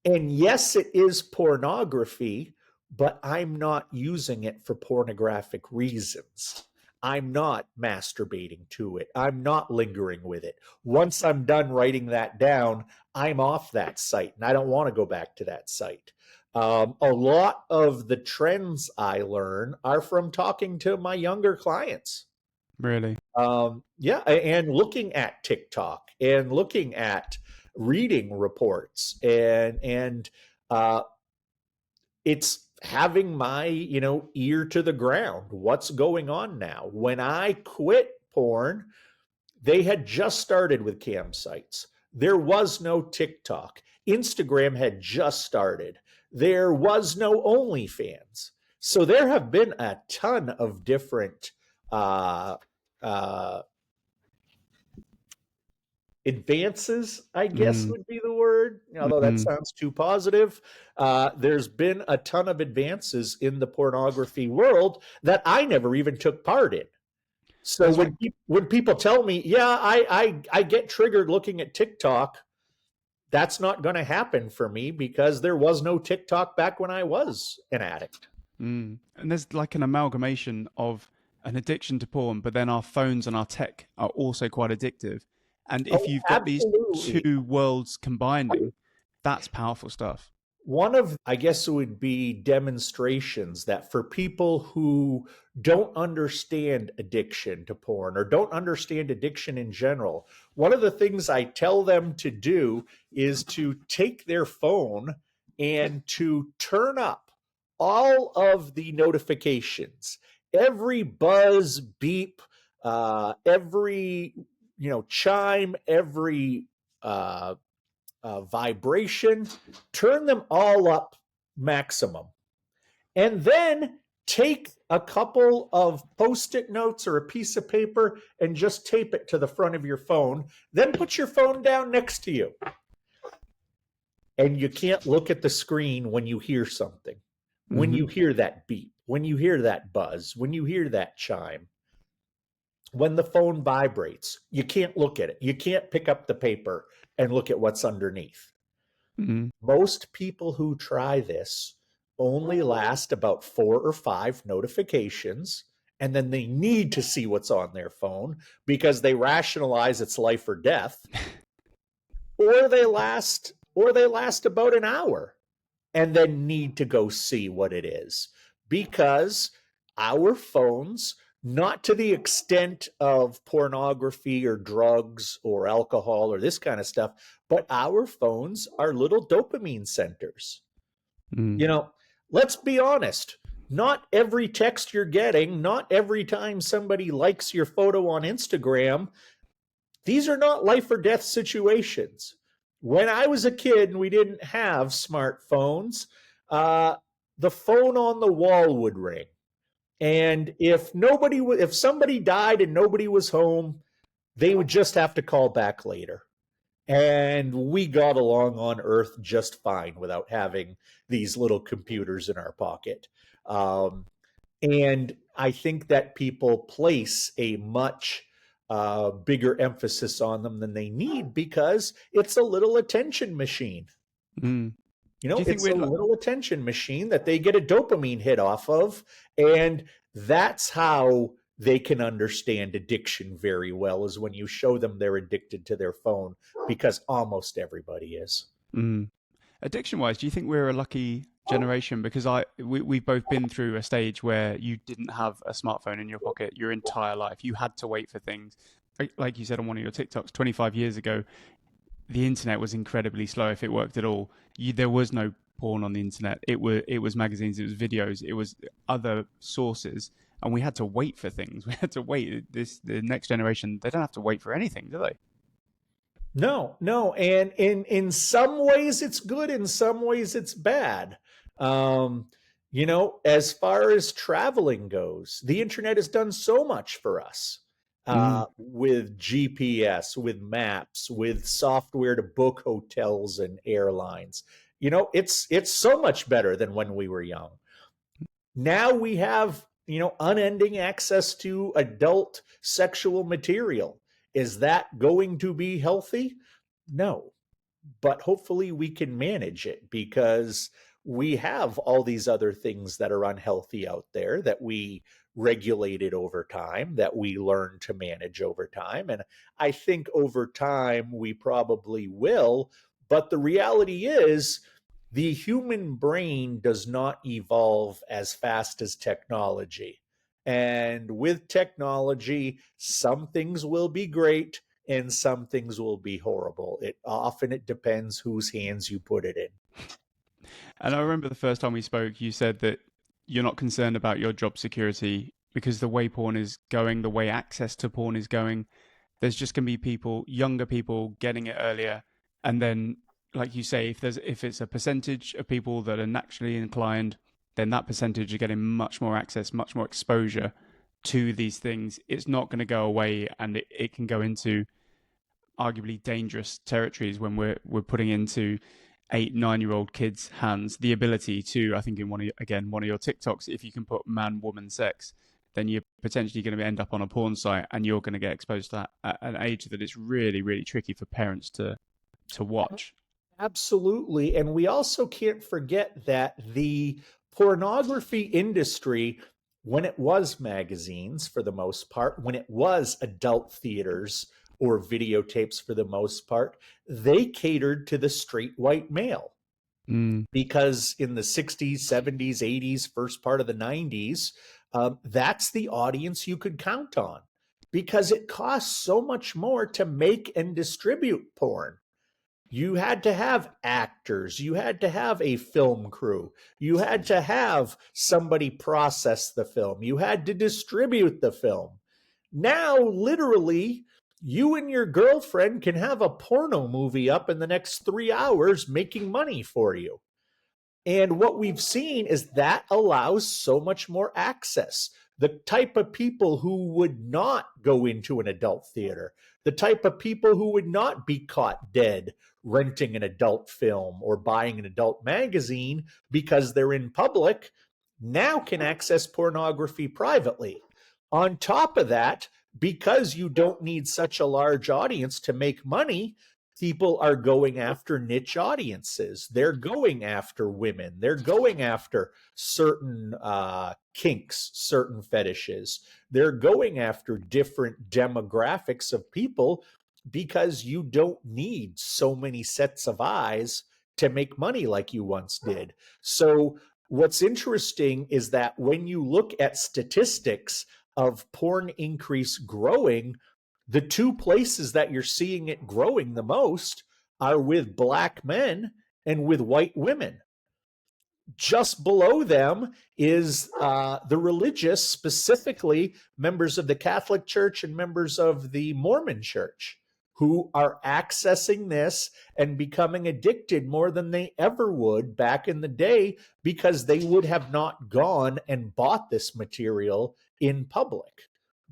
yes, it is pornography, but I'm not using it for pornographic reasons. I'm not masturbating to it. I'm not lingering with it. Once I'm done writing that down, I'm off that site and I don't want to go back to that site. A lot of the trends I learn are from talking to my younger clients. Really? Yeah, and looking at TikTok and looking at reading reports and uh, it's having my ear to the ground. What's going on now? When I quit porn, they had just started with campsites. There was no TikTok. Instagram had just started. There was no OnlyFans. So there have been a ton of different uh, uh, advances, I guess Mm, would be the word, although that mm. sounds too positive. There's been a ton of advances in the pornography world that I never even took part in. So That's what. when people tell me, yeah, I get triggered looking at TikTok, that's not going to happen for me because there was no TikTok back when I was an addict. And there's like an amalgamation of an addiction to porn, but then our phones and our tech are also quite addictive. And if Oh, you've got these absolutely. two worlds combining, that's powerful stuff. One of, I guess it would be demonstrations that for people who don't understand addiction to porn or don't understand addiction in general, one of the things I tell them to do is to take their phone and to turn up all of the notifications, every buzz, beep, every chime, every vibration, turn them all up maximum. And then take a couple of post-it notes or a piece of paper and just tape it to the front of your phone. Then put your phone down next to you. And you can't look at the screen when you hear something. When Hmm. you hear that beep, when you hear that buzz, when you hear that chime, when the phone vibrates, you can't look at it. You can't pick up the paper and look at what's underneath. Hmm. Most people who try this only last about 4 or 5 notifications, and then they need to see what's on their phone because they rationalize it's life or death, or they last about an hour and then need to go see what it is because our phones, not to the extent of pornography or drugs or alcohol or this kind of stuff, but our phones are little dopamine centers. Mm. You know, let's be honest. Not every text you're getting, not every time somebody likes your photo on Instagram, these are not life or death situations. When I was a kid and we didn't have smartphones, uh, the phone on the wall would ring. And if somebody died and nobody was home, they would just have to call back later. And we got along on Earth just fine without having these little computers in our pocket. Um, and I think that people place a much bigger emphasis on them than they need because it's a little attention machine. Mm. Do you think It's a we're like, little attention machine that they get a dopamine hit off of. And that's how they can understand addiction very well, is when you show them they're addicted to their phone, because almost everybody is. mm. Addiction wise, do you think we're a lucky generation? Because we've both been through a stage where you didn't have a smartphone in your pocket your entire life. You had to wait for things. Like you said on one of your TikToks, 25 years ago, the internet was incredibly slow if it worked at all. There was no porn on the internet. It was magazines, it was videos, it was other sources, and we had to wait for things. We had to wait. The next generation, they don't have to wait for anything, do they? No, no, and in some ways it's good, in some ways it's bad. Um, as far as traveling goes, the internet has done so much for us Mm, with GPS, with maps, with software to book hotels and airlines. It's so much better than when we were young. Now we have unending access to adult sexual material. Is that going to be healthy? No, but hopefully we can manage it because we have all these other things that are unhealthy out there that we regulated over time, that we learn to manage over time. And I think over time we probably will. But the reality is, the human brain does not evolve as fast as technology. And with technology, some things will be great and some things will be horrible. It depends whose hands you put it in. And I remember the first time we spoke, you said that you're not concerned about your job security because the way porn is going, the way access to porn is going, there's just going to be people, younger people, getting it earlier, and then, like you say, if it's a percentage of people that are naturally inclined, then that percentage are getting much more access, much more exposure to these things. It's not going to go away, and it can go into arguably dangerous territories when we're putting into 8, 9-year-old kids' hands the ability to, I think in one of your TikToks, if you can put man woman sex, then you're potentially going to end up on a porn site and you're going to get exposed to that at an age that it's really, really tricky for parents to watch. Absolutely. And we also can't forget that the pornography industry, when it was magazines for the most part, when it was adult theaters or videotapes for the most part, they catered to the straight white male. Mm. Because in the 60s, 70s, 80s, first part of the 90s, that's the audience you could count on because it costs so much more to make and distribute porn. You had to have actors, you had to have a film crew, you had to have somebody process the film, you had to distribute the film. Now, literally, you and your girlfriend can have a porno movie up in the next 3 hours making money for you. And what we've seen is that allows so much more access. The type of people who would not go into an adult theater, the type of people who would not be caught dead renting an adult film or buying an adult magazine because they're in public, now can access pornography privately. On top of that, because you don't need such a large audience to make money, people are going after niche audiences. They're going after women. They're going after certain kinks, certain fetishes. They're going after different demographics of people because you don't need so many sets of eyes to make money like you once did. So, what's interesting is that when you look at statistics of porn increase growing, the two places that you're seeing it growing the most are with black men and with white women. Just below them is the religious, specifically members of the Catholic Church and members of the Mormon Church, who are accessing this and becoming addicted more than they ever would back in the day because they would have not gone and bought this material in public.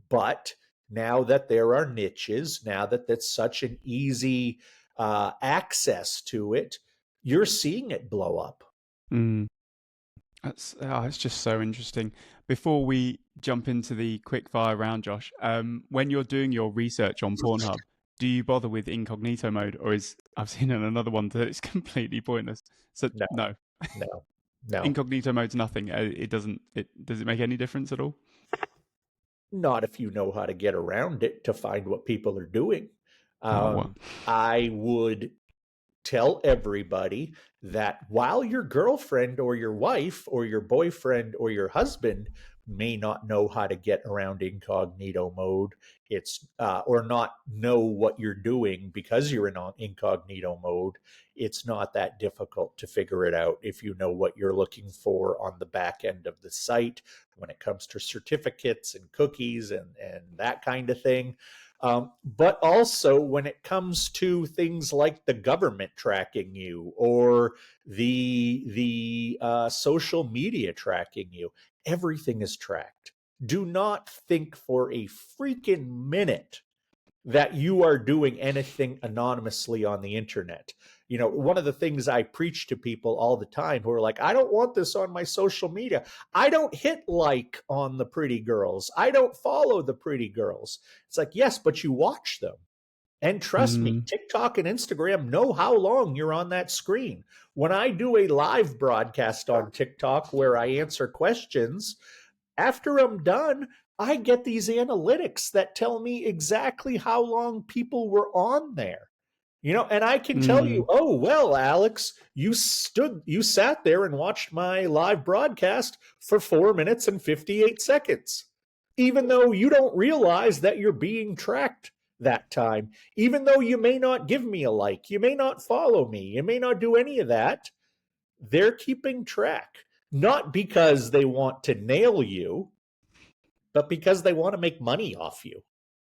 But now that there are niches, now that that's such an easy access to it, you're seeing it blow up. Mm. It's just so interesting. Before we jump into the quick fire round, Josh, when you're doing your research on Pornhub, do you bother with incognito mode, or is I've seen in another one that it's completely pointless? So No, no, no, no. incognito mode's nothing. It doesn't. Does it make any difference at all? Not if you know how to get around it to find what people are doing. Oh, what? I would tell everybody that while your girlfriend or your wife or your boyfriend or your husband may not know how to get around incognito mode, it's or not know what you're doing because you're in incognito mode, it's not that difficult to figure it out if you know what you're looking for on the back end of the site when it comes to certificates and cookies and that kind of thing. But also when it comes to things like the government tracking you or the social media tracking you, everything is tracked. Do not think for a freaking minute that you are doing anything anonymously on the internet. You know, one of the things I preach to people all the time who are like, I don't want this on my social media. I don't hit like on the pretty girls. I don't follow the pretty girls. It's like, yes, but you watch them. And trust me, Mm. TikTok and Instagram know how long you're on that screen. When I do a live broadcast on TikTok where I answer questions, after I'm done, I get these analytics that tell me exactly how long people were on there. And I can tell you, Mm. oh, well, Alex, you sat there and watched my live broadcast for 4 minutes and 58 seconds, even though you don't realize that you're being tracked that time, even though you may not give me a like, you may not follow me, you may not do any of that. They're keeping track, not because they want to nail you, but because they want to make money off you.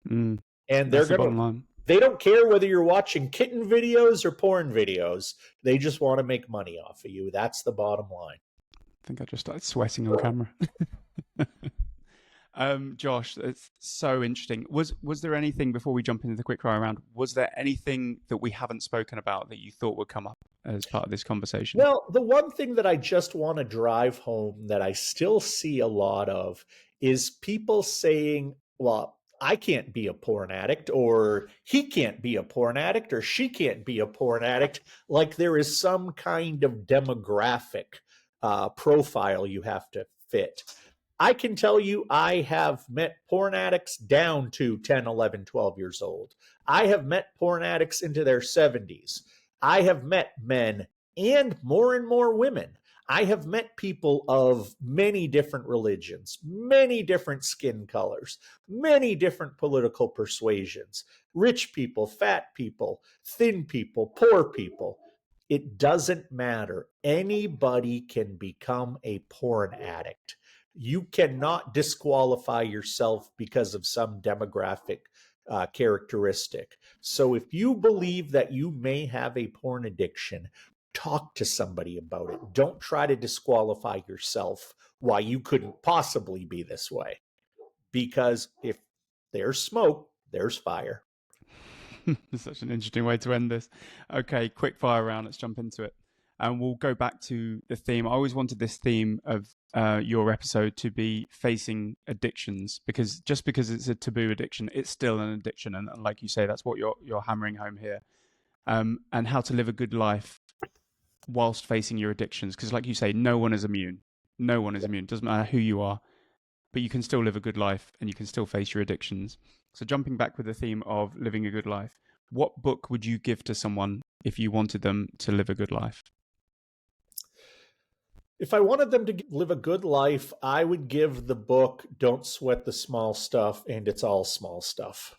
Mm. And That's the bottom line. they don't care whether you're watching kitten videos or porn videos. They just want to make money off of you. That's the bottom line. I think I just started sweating on camera. Josh, it's so interesting. Was there anything before we jump into the quick fire round? Was there anything that we haven't spoken about that you thought would come up as part of this conversation? Well, the one thing that I just want to drive home that I still see a lot of is people saying, well, I can't be a porn addict, or he can't be a porn addict, or she can't be a porn addict, like there is some kind of demographic profile you have to fit. I can tell you, I have met porn addicts down to 10, 11, 12 years old. I have met porn addicts into their 70s. I have met men and more women. I have met people of many different religions, many different skin colors, many different political persuasions, rich people, fat people, thin people, poor people. It doesn't matter. Anybody can become a porn addict. You cannot disqualify yourself because of some demographic characteristic. So if you believe that you may have a porn addiction, talk to somebody about it. Don't try to disqualify yourself why you couldn't possibly be this way. Because if there's smoke, there's fire. Such an interesting way to end this. Okay, quick fire round. Let's jump into it. And we'll go back to the theme. I always wanted this theme of your episode to be facing addictions, because just because it's a taboo addiction, it's still an addiction. And like you say, that's what you're hammering home here. And how to live a good life whilst facing your addictions. Because like you say, no one is immune. No one is immune. Doesn't matter who you are, but you can still live a good life and you can still face your addictions. So jumping back with the theme of living a good life, what book would you give to someone if you wanted them to live a good life? If I wanted them to live a good life, I would give the book Don't Sweat the Small Stuff, and It's All Small Stuff.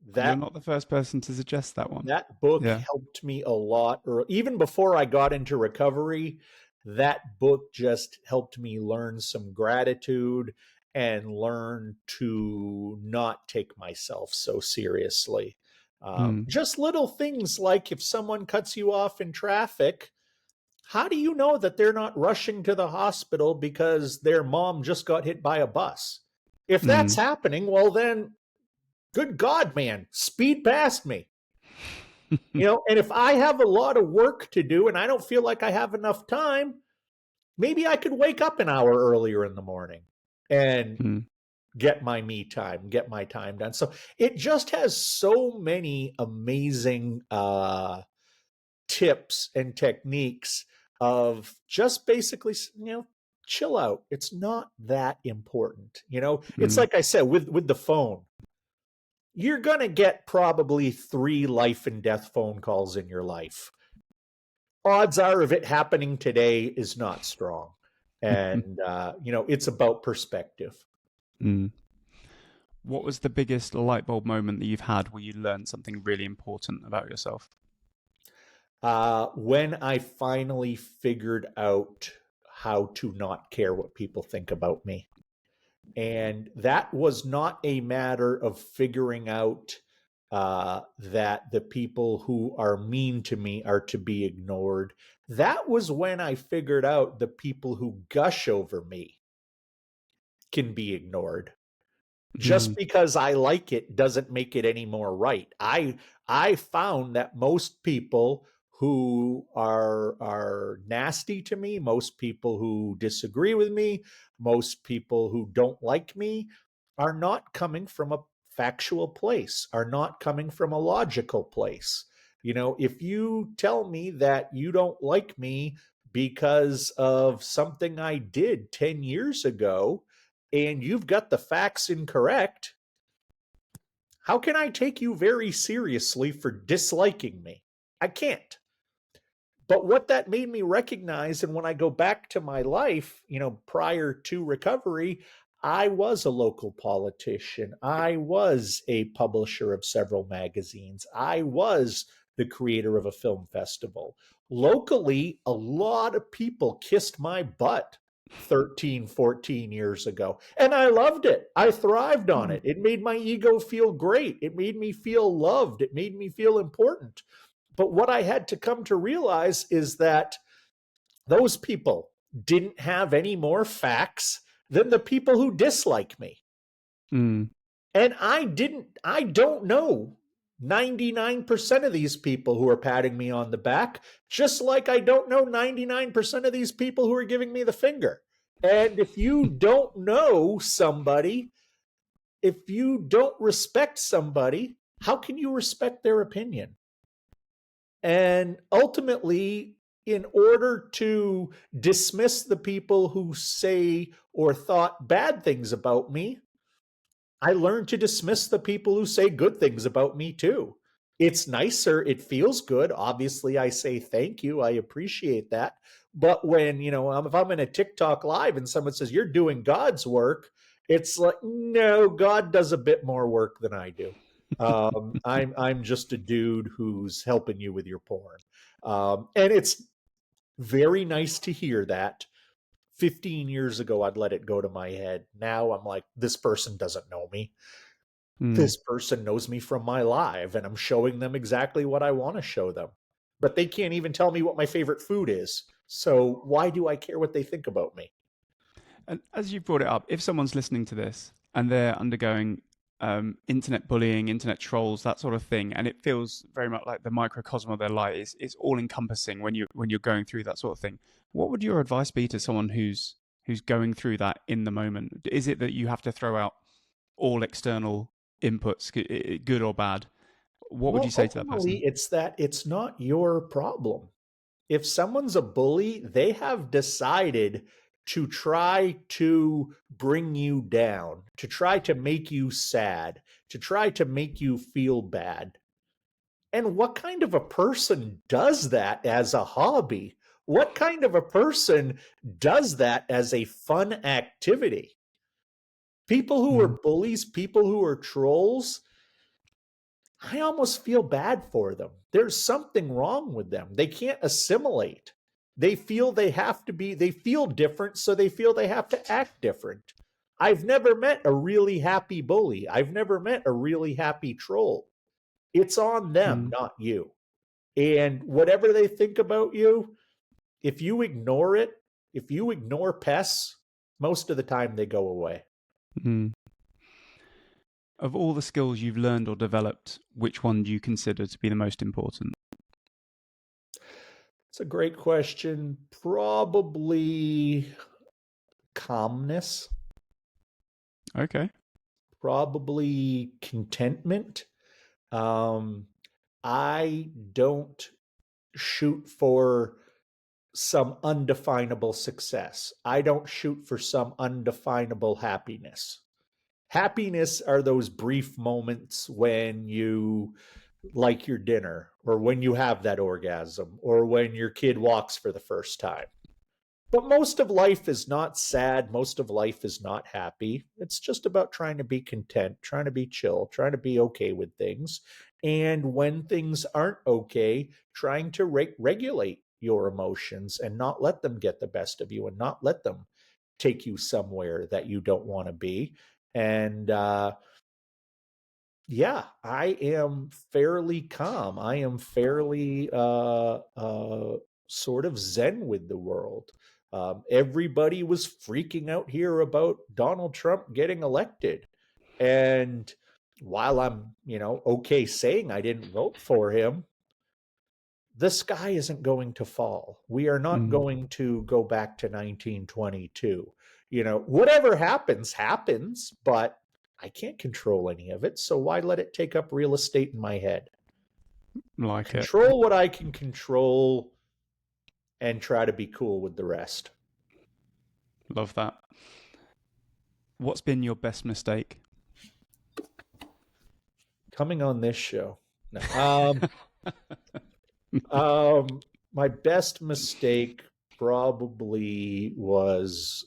You're That not the first person to suggest that one. that book Yeah. helped me a lot, or even before I got into recovery. That book just helped me learn some gratitude and learn to not take myself so seriously. Just little things like if someone cuts you off in traffic, how do you know that they're not rushing to the hospital because their mom just got hit by a bus? If that's happening, well, then good God, man, speed past me. And if I have a lot of work to do and I don't feel like I have enough time, maybe I could wake up an hour earlier in the morning and get my me time, get my time done. So it just has so many amazing tips and techniques of just basically, chill out. It's not that important. It's like I said with the phone. You're going to get probably 3 life and death phone calls in your life. Odds are of it happening today is not strong. And, it's about perspective. What was the biggest light bulb moment that you've had where you learned something really important about yourself? When I finally figured out how to not care what people think about me. And that was not a matter of figuring out that the people who are mean to me are to be ignored. That was when I figured out the people who gush over me can be ignored. Just because I like it doesn't make it any more right. I found that most people who are nasty to me, most people who disagree with me, most people who don't like me are not coming from a factual place, are not coming from a logical place. If you tell me that you don't like me because of something I did 10 years ago and you've got the facts incorrect, how can I take you very seriously for disliking me? I can't. But what that made me recognize, and when I go back to my life, prior to recovery, I was a local politician. I was a publisher of several magazines. I was the creator of a film festival. Locally, a lot of people kissed my butt 13, 14 years ago. And I loved it. I thrived on it. It made my ego feel great. It made me feel loved. It made me feel important. But what I had to come to realize is that those people didn't have any more facts than the people who dislike me. Mm. And I don't know 99% of these people who are patting me on the back, just like I don't know 99% of these people who are giving me the finger. And if you don't know somebody, if you don't respect somebody, how can you respect their opinion? And ultimately, in order to dismiss the people who say or thought bad things about me, I learned to dismiss the people who say good things about me too. It's nicer. It feels good. Obviously, I say thank you. I appreciate that. But when, if I'm in a TikTok live and someone says, you're doing God's work, it's like, no, God does a bit more work than I do. I'm just a dude who's helping you with your porn. And it's very nice to hear that. 15 years ago, I'd let it go to my head. Now I'm like, this person doesn't know me. This person knows me from my live, and I'm showing them exactly what I want to show them. But they can't even tell me what my favorite food is. So why do I care what they think about me? And as you brought it up, if someone's listening to this and they're undergoing internet bullying, internet trolls, that sort of thing, and it feels very much like the microcosm of their life, it's all encompassing when you're going through that sort of thing. What would your advice be to someone who's going through that in the moment? Is it that you have to throw out all external inputs, good or bad? What would you Well, say to that ultimately, person? it's that it's not your problem. If someone's a bully, they have decided to try to bring you down, to try to make you sad, to try to make you feel bad. And what kind of a person does that as a hobby? What kind of a person does that as a fun activity? People who are Mm, bullies, people who are trolls, I almost feel bad for them. There's something wrong with them. They can't assimilate. They feel they feel different, so they feel they have to act different. I've never met a really happy bully. I've never met a really happy troll. It's on them, mm, not you. And whatever they think about you, if you ignore it, if you ignore pests, most of the time they go away. mm. Of all the skills you've learned or developed, which one do you consider to be the most important? It's a great question. Probably calmness, Okay. probably contentment. Um, I don't shoot for some undefinable success. I don't shoot for some undefinable happiness. Happiness are those brief moments when you like your dinner, or when you have that orgasm, or when your kid walks for the first time. But most of life is not sad. Most of life is not happy. It's just about trying to be content, trying to be chill, trying to be okay with things. And when things aren't okay, trying to regulate your emotions and not let them get the best of you and not let them take you somewhere that you don't want to be. And yeah, I am fairly calm. I am fairly sort of zen with the world. Everybody was freaking out here about Donald Trump getting elected. And while I'm, okay saying I didn't vote for him, the sky isn't going to fall. We are not Mm, going to go back to 1922. Whatever happens, happens, but I can't control any of it, so why let it take up real estate in my head? Like it. Control what I can control and try to be cool with the rest. Love that. What's been your best mistake? Coming on this show. No. My best mistake probably was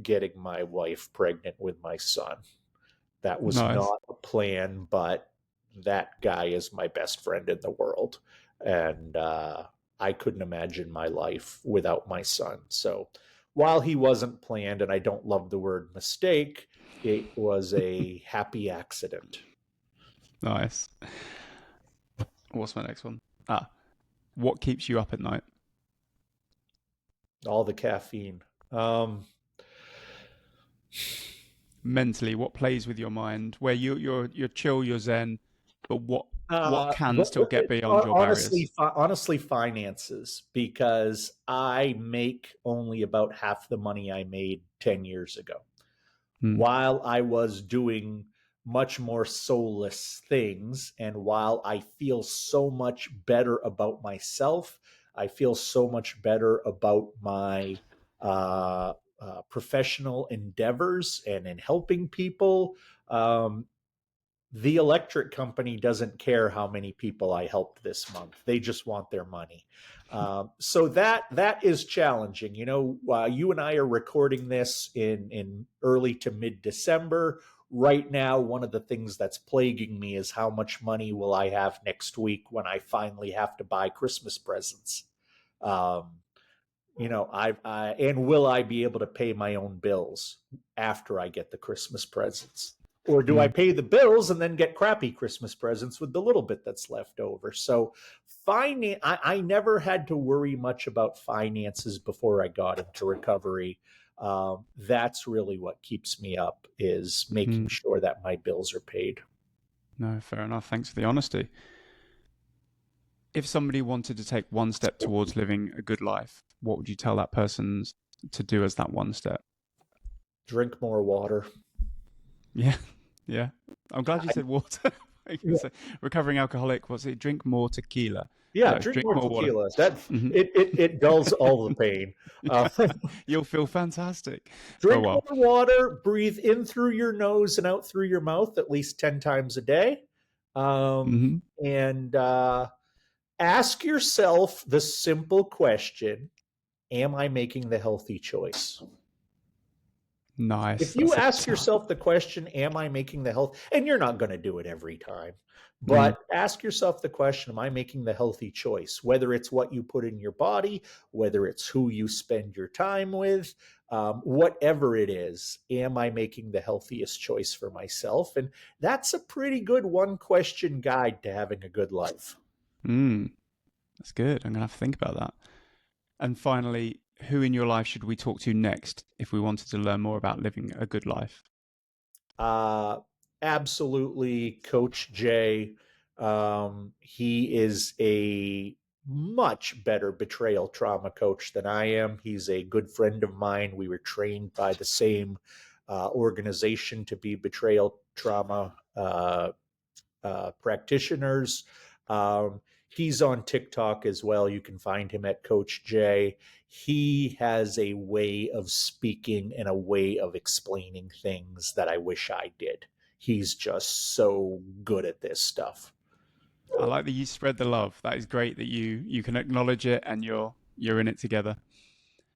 getting my wife pregnant with my son. That was Nice. not a plan, but that guy is my best friend in the world. And I couldn't imagine my life without my son. So while he wasn't planned, and I don't love the word mistake, it was a happy accident. Nice. What's my next one? What keeps you up at night? All the caffeine. Mentally, what plays with your mind? Where you're chill, you're zen, but what can But still get beyond your barriers? honestly, finances, because I make only about half the money I made 10 years ago. Hmm. While I was doing much more soulless things, and while I feel so much better about myself, I feel so much better about my professional endeavors and in helping people. The electric company doesn't care how many people I helped this month. They just want their money. So that is challenging. You know, you and I are recording this in early to mid December. Right now, one of the things that's plaguing me is how much money will I have next week when I finally have to buy Christmas presents. Um, you know, and will I be able to pay my own bills after I get the Christmas presents? Or do I Hmm. pay the bills and then get crappy Christmas presents with the little bit that's left over? So I never had to worry much about finances before I got into recovery. That's really what keeps me up, is Hmm. making sure that my bills are paid. No, fair enough. Thanks for the honesty. If somebody wanted to take one step towards living a good life, what would you tell that person to do as that one step? Drink more water. Yeah, yeah. I'm glad you I, said water. So, recovering alcoholic, what's it? Drink more tequila. yeah, No, drink drink more more water. tequila. That Hmm. it dulls all the pain. Uh, You'll feel fantastic for a Drink more while. water, breathe in through your nose and out through your mouth at least 10 times a day. Um, Hmm. and ask yourself the simple question: am I making the healthy choice? Nice. If you That's a ask yourself the question, am I making the health, and you're not going to do it every time, mm, but ask yourself the question, am I making the healthy choice? Whether it's what you put in your body, whether it's who you spend your time with, whatever it is, am I making the healthiest choice for myself? And that's a pretty good one question guide to having a good life. mm, that's good. I'm gonna have to think about that. And finally, who in your life should we talk to next if we wanted to learn more about living a good life? Uh, Absolutely, Coach Jay. He is a much better betrayal trauma coach than I am. He's a good friend of mine. We were trained by the same organization to be betrayal trauma practitioners. Um, he's on TikTok as well. You can find him at Coach J. He has a way of speaking and a way of explaining things that I wish I did. He's just so good at this stuff. I like that you spread the love. That is great that you can acknowledge it and you're in it together.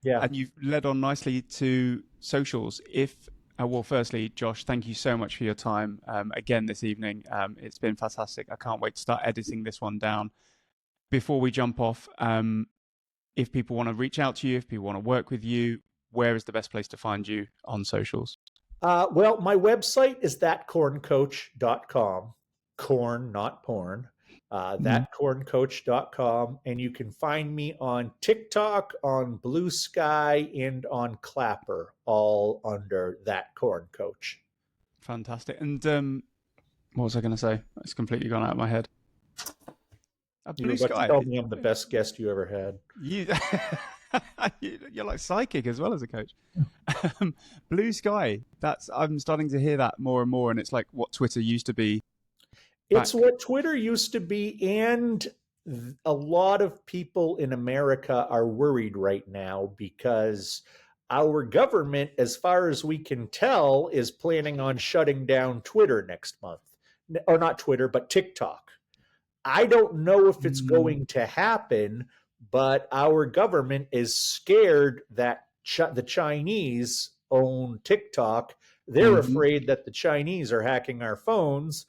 Yeah. And you've led on nicely to socials. If well, firstly, Josh, thank you so much for your time again this evening. It's been fantastic. I can't wait to start editing this one down. Before we jump off, if people want to reach out to you, if people want to work with you, where is the best place to find you on socials? Well, my website is thatcorncoach.com. Corn, not porn. Mm, Thatcorncoach.com. And you can find me on TikTok, on Blue Sky, and on Clapper, all under That Corn Coach. fantastic. And what was I going to say? It's completely gone out of my head. You were Blue about to Sky. tell me I'm the best guest you ever had. You You're like psychic as well as a coach. Blue sky. I'm starting to hear that more and more, and it's like what Twitter used to be It's back. what Twitter used to be, and a lot of people in America are worried right now because our government, as far as we can tell, is planning on shutting down Twitter next month. Or not Twitter, but TikTok. I don't know if it's Mm, going to happen, but our government is scared that the Chinese own TikTok. They're hmm afraid that the Chinese are hacking our phones.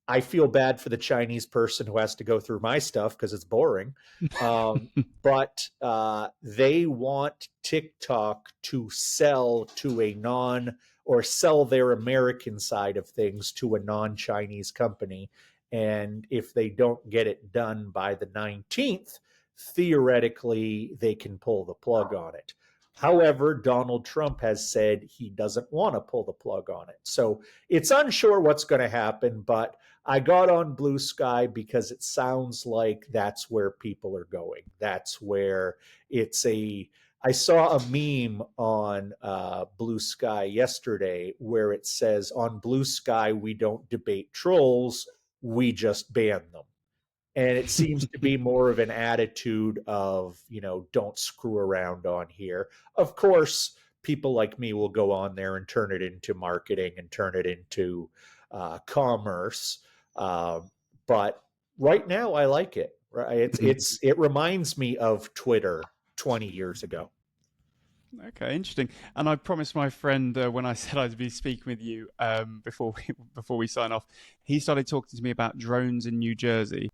I feel bad for the Chinese person who has to go through my stuff because it's boring. Um, but they want TikTok to sell to a non or sell their American side of things to a non Chinese company. And if they don't get it done by the 19th, theoretically, they can pull the plug on it. However, Donald Trump has said he doesn't want to pull the plug on it. So it's unsure what's going to happen, but I got on Blue Sky because it sounds like that's where people are going. That's where it's a. I saw a meme on Blue Sky yesterday where it says, "On Blue Sky, we don't debate trolls, we just ban them." And it seems to be more of an attitude of, don't screw around on here. Of course, people like me will go on there and turn it into marketing and turn it into commerce. But right now, I like it. Right? It reminds me of Twitter 20 years ago. Okay, interesting. And I promised my friend when I said I'd be speaking with you before we sign off, he started talking to me about drones in New Jersey.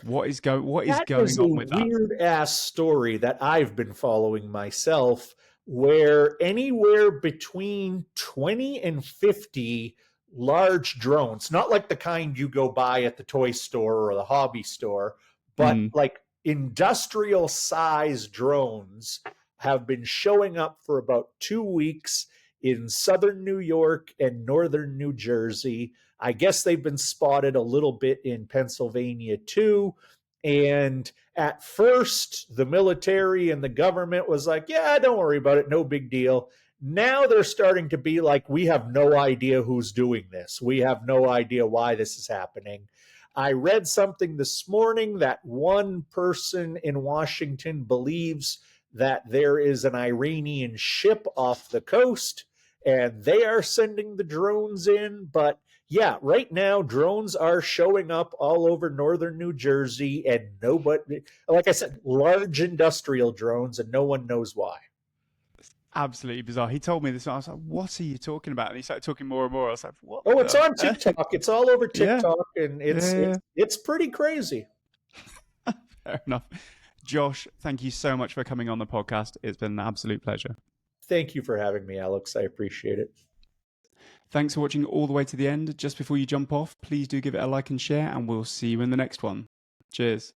What is That is going a on with that? weird ass story that I've been following myself, where anywhere between 20 and 50 large drones, not like the kind you go buy at the toy store or the hobby store, but Mm. like industrial size drones have been showing up for about 2 weeks in southern New York and northern New Jersey. I guess they've been spotted a little bit in Pennsylvania too. And at first, the military and the government was like, yeah, don't worry about it. No big deal. Now they're starting to be like, we have no idea who's doing this. We have no idea why this is happening. I read something this morning that one person in Washington believes that there is an Iranian ship off the coast and they are sending the drones in. But yeah, right now drones are showing up all over northern New Jersey, and nobody, like I said, large industrial drones, and no one knows why. Absolutely bizarre. He told me this, and I was like, "What are you talking about?" And he started talking more and more. I was like, "What Oh, it's the?" on TikTok. It's all over Yeah, TikTok, and yeah, it's yeah. it's it's pretty crazy. Fair enough. Josh, thank you so much for coming on the podcast. It's been an absolute pleasure. Thank you for having me, Alex. I appreciate it. Thanks for watching all the way to the end. Just before you jump off, please do give it a like and share, and we'll see you in the next one. Cheers.